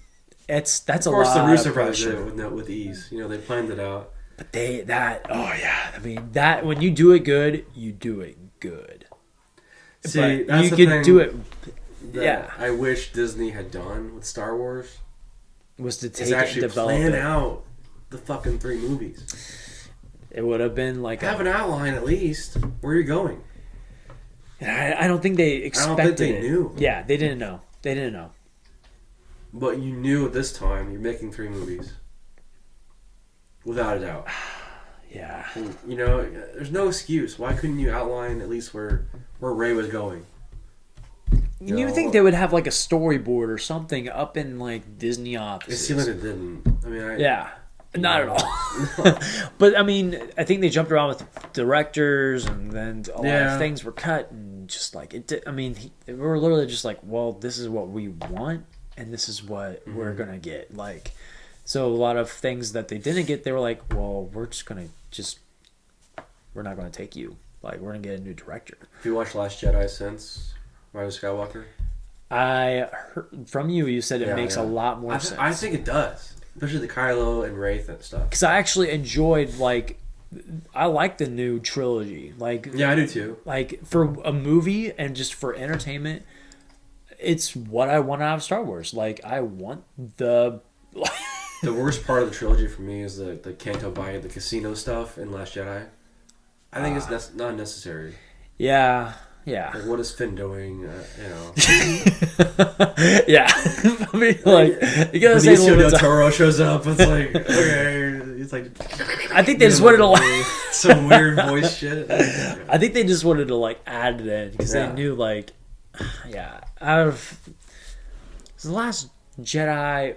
A: That's a lot. Of
B: course, the Russo
A: brothers
B: did it with ease. You know, they planned it out.
A: But I mean, that when you do it good, you do it good.
B: See,
A: but
B: that's
A: you
B: the
A: can
B: thing
A: do it.
B: that
A: Yeah,
B: I wish Disney had done with Star Wars
A: was to take
B: is
A: it
B: actually
A: and develop
B: plan
A: it.
B: out the fucking 3 movies.
A: It would have been like
B: have an outline at least where you're going.
A: I don't think they expected.
B: I don't think they knew.
A: Yeah, they didn't know. They didn't know.
B: But you knew at this time you're making 3 movies. Without a doubt.
A: Yeah.
B: And, you know, there's no excuse. Why couldn't you outline at least where Rey was going?
A: You would think they would have like a storyboard or something up in like Disney offices.
B: It seemed like it didn't. I mean,
A: yeah. Not at all. But I mean, I think they jumped around with directors, and then a lot of things were cut, and just like it did. I mean, they were literally just like, well, this is what we want, and this is what we're gonna get. Like, So a lot of things that they didn't get, they were like, well, we're not going to take you. Like, we're going to get a new director.
B: Have you watched Last Jedi since Rise of Skywalker?
A: I heard from you said it makes a lot more sense.
B: I think it does. Especially the Kylo and Wraith and stuff.
A: Because I actually enjoyed, like, I like the new trilogy. Like,
B: yeah, I do too.
A: Like, for a movie and just for entertainment, it's what I want out of Star Wars. Like, I want the...
B: The worst part of the trilogy for me is the Canto Bight, the casino stuff in Last Jedi. I think it's not necessary.
A: Yeah, yeah.
B: Like, what is Finn doing?
A: Yeah. I mean, like, you gotta say
B: Benicio del Toro shows up. It's like, okay. It's like...
A: I think they just wanted to, like...
B: some weird voice shit.
A: I think they just wanted to, like, add it in. Because they knew, like... Yeah. Out of... The Last Jedi...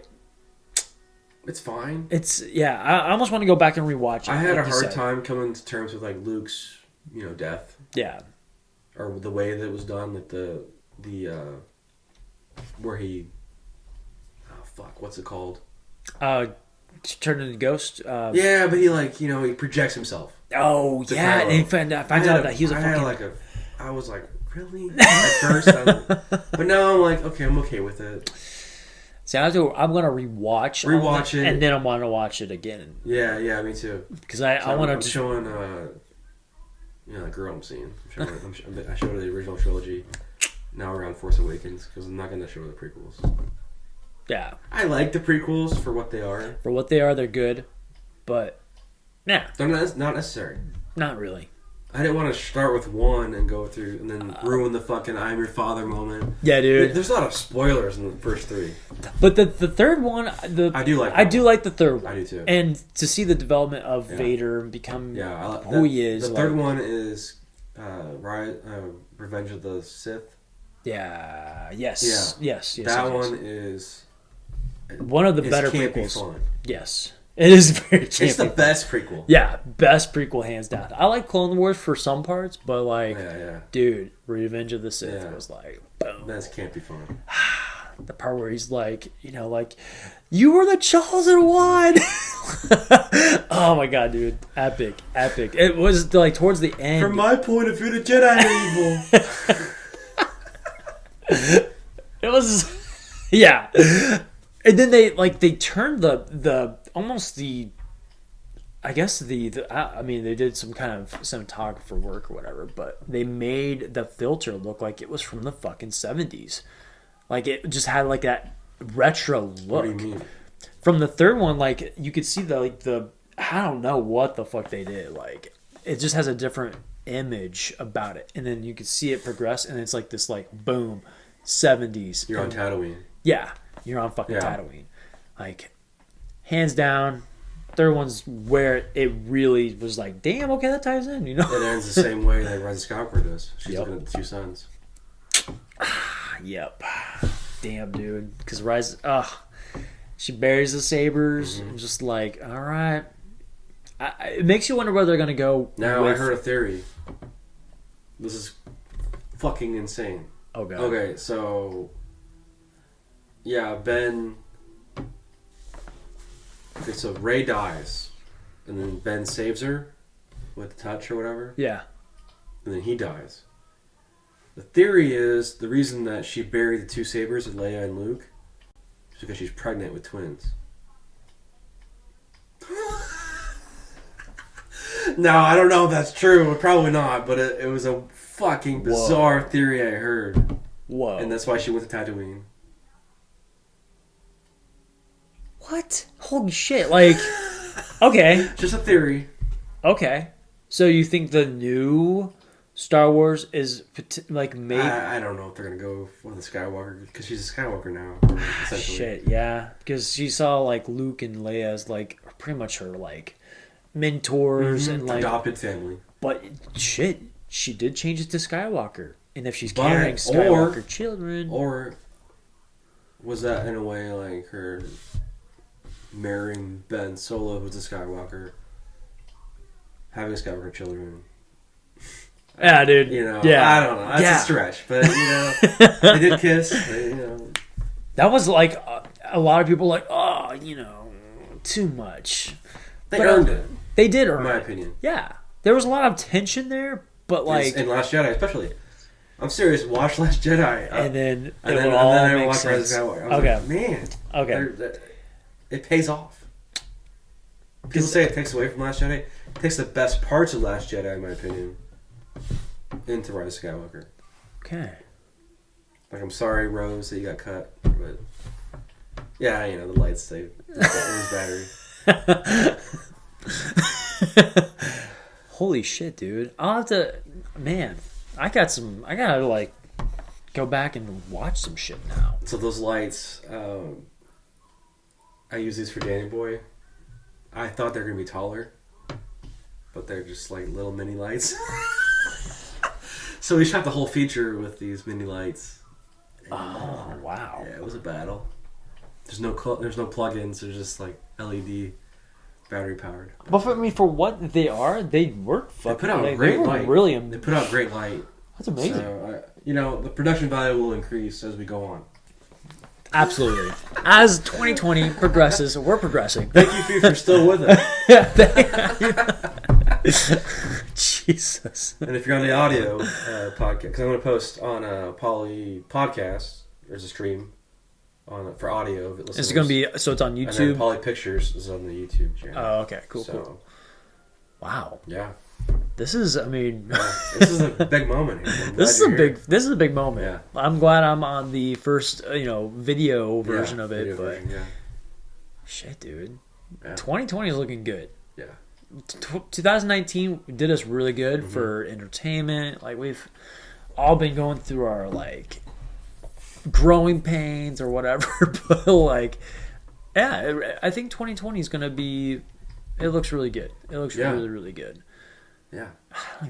B: It's fine.
A: It's... Yeah. I almost want to go back and rewatch it.
B: I had a hard time coming to terms with, like, Luke's, death.
A: Yeah.
B: Or the way that it was done, like the where he, what's it called?
A: Turned into Ghost.
B: Yeah, but he projects himself.
A: Oh yeah, and he found out that he was a fucking.
B: I was like, really? At first, but now I'm like, okay, I'm okay with it.
A: See, I'm gonna rewatch
B: it,
A: and then I'm gonna watch it again.
B: Yeah, me too.
A: Because I want to.
B: I'm showing the girl I'm seeing. I showed her the original trilogy. Now we're on Force Awakens because I'm not going to show her the prequels.
A: Yeah.
B: I like the prequels for what they are.
A: For what they are, they're good. But, yeah.
B: They're not necessary.
A: Not really.
B: I didn't want to start with one and go through and then ruin the fucking I'm your father moment.
A: Yeah, dude.
B: There's a lot of spoilers in the first three.
A: But the third one, I do like the third one.
B: I do too.
A: And to see the development of Vader become who he is.
B: The third one is Revenge of the Sith.
A: Yeah. Yes.
B: Yeah.
A: Yes.
B: That one is
A: one of the better prequels.
B: Fun.
A: Yes. It is very campy.
B: It's the best prequel.
A: Yeah, best prequel hands down. I like Clone Wars for some parts, but like, dude, Revenge of the Sith was like, boom.
B: That's campy fun.
A: The part where he's like, you were the chosen one. Oh my god, dude, epic. It was like towards the end.
B: From my point of view, the Jedi are
A: evil. It was, yeah. And then they turned the almost the, I guess I mean they did some kind of cinematographer work or whatever, but they made the filter look like it was from the fucking 70s. Like it just had like that retro look.
B: What do you mean?
A: From the third one, like you could see the I don't know what the fuck they did. Like it just has a different image about it, and then you could see it progress, and it's like this like boom, 70s.
B: You're on Tatooine.
A: Yeah, you're on fucking Tatooine. Like hands down, third one's where it really was like, damn, okay, that ties in. It
B: ends the same way that Rise of Skywalker does. She's looking at the two suns.
A: Yep. Damn, dude. Because Rise, she buries the sabers. I'm just like, all right. It makes you wonder where they're gonna go.
B: Now I heard a theory. This is fucking insane.
A: Oh god.
B: Okay, so Ben. Okay, so Rey dies, and then Ben saves her with the touch or whatever.
A: Yeah.
B: And then he dies. The theory is the reason that she buried the two sabers with Leia and Luke is because she's pregnant with twins. Now, I don't know if that's true. Probably not, but it was a fucking bizarre theory I heard.
A: Whoa.
B: And that's why she went to Tatooine.
A: What? Holy shit. Like, okay.
B: Just a theory.
A: Okay. So you think the new Star Wars is like maybe...
B: I don't know if they're going to go for the Skywalker because she's a Skywalker now. Essentially.
A: Shit, yeah. Because she saw like Luke and Leia as like pretty much her like mentors and like...
B: adopted family.
A: But shit, she did change it to Skywalker. And if she's carrying Skywalker children...
B: Or was that in a way like her... marrying Ben Solo, who's a Skywalker, having Skywalker children.
A: Yeah, dude. Yeah.
B: I don't know. That's a stretch, but they did kiss.
A: That was like a lot of people like, too much.
B: They earned it.
A: They did earn
B: in my
A: it.
B: opinion.
A: Yeah, there was a lot of tension there, but like
B: in Last Jedi, especially. I'm serious. Watch Last Jedi,
A: and then
B: I watch Rise of Skywalker. I was like, man,
A: okay,
B: it pays off. People say it takes away from Last Jedi. It takes the best parts of Last Jedi, in my opinion, into Rise of Skywalker.
A: Okay.
B: Like, I'm sorry, Rose, that you got cut, but yeah, you know, the lights save lose battery.
A: Holy shit, dude! I'll have to, man. I gotta like go back and watch some shit now.
B: So those lights, I use these for Danny Boy. I thought they were gonna be taller, but they're just like little mini lights. So we shot the whole feature with these mini lights. And,
A: Wow!
B: Yeah, it was a battle. There's no plugins. There's just like LED, battery powered.
A: But for what they are, they work.
B: They put out great light.
A: Really,
B: they put out great light.
A: That's amazing.
B: So, the production value will increase as we go on.
A: Absolutely. As 2020 progresses, we're progressing.
B: Thank you if you're still with us.
A: Jesus.
B: And if you're on the audio podcast, because I'm going to post on PoliPodcast, there's a stream for audio.
A: It's going to be, so it's on YouTube?
B: And then PoliPictures is on the YouTube channel.
A: Oh, okay. Cool. Wow.
B: Yeah.
A: This is, I mean...
B: this is a big moment here.
A: This is a big moment.
B: Yeah.
A: I'm glad I'm on the first, video version of it. Shit, dude. Yeah. 2020 is looking good.
B: Yeah.
A: 2019 did us really good for entertainment. Like, we've all been going through our, like, growing pains or whatever. But, like, yeah, I think 2020 is going to be... It looks really good. It looks really, really good.
B: Yeah.
A: I don't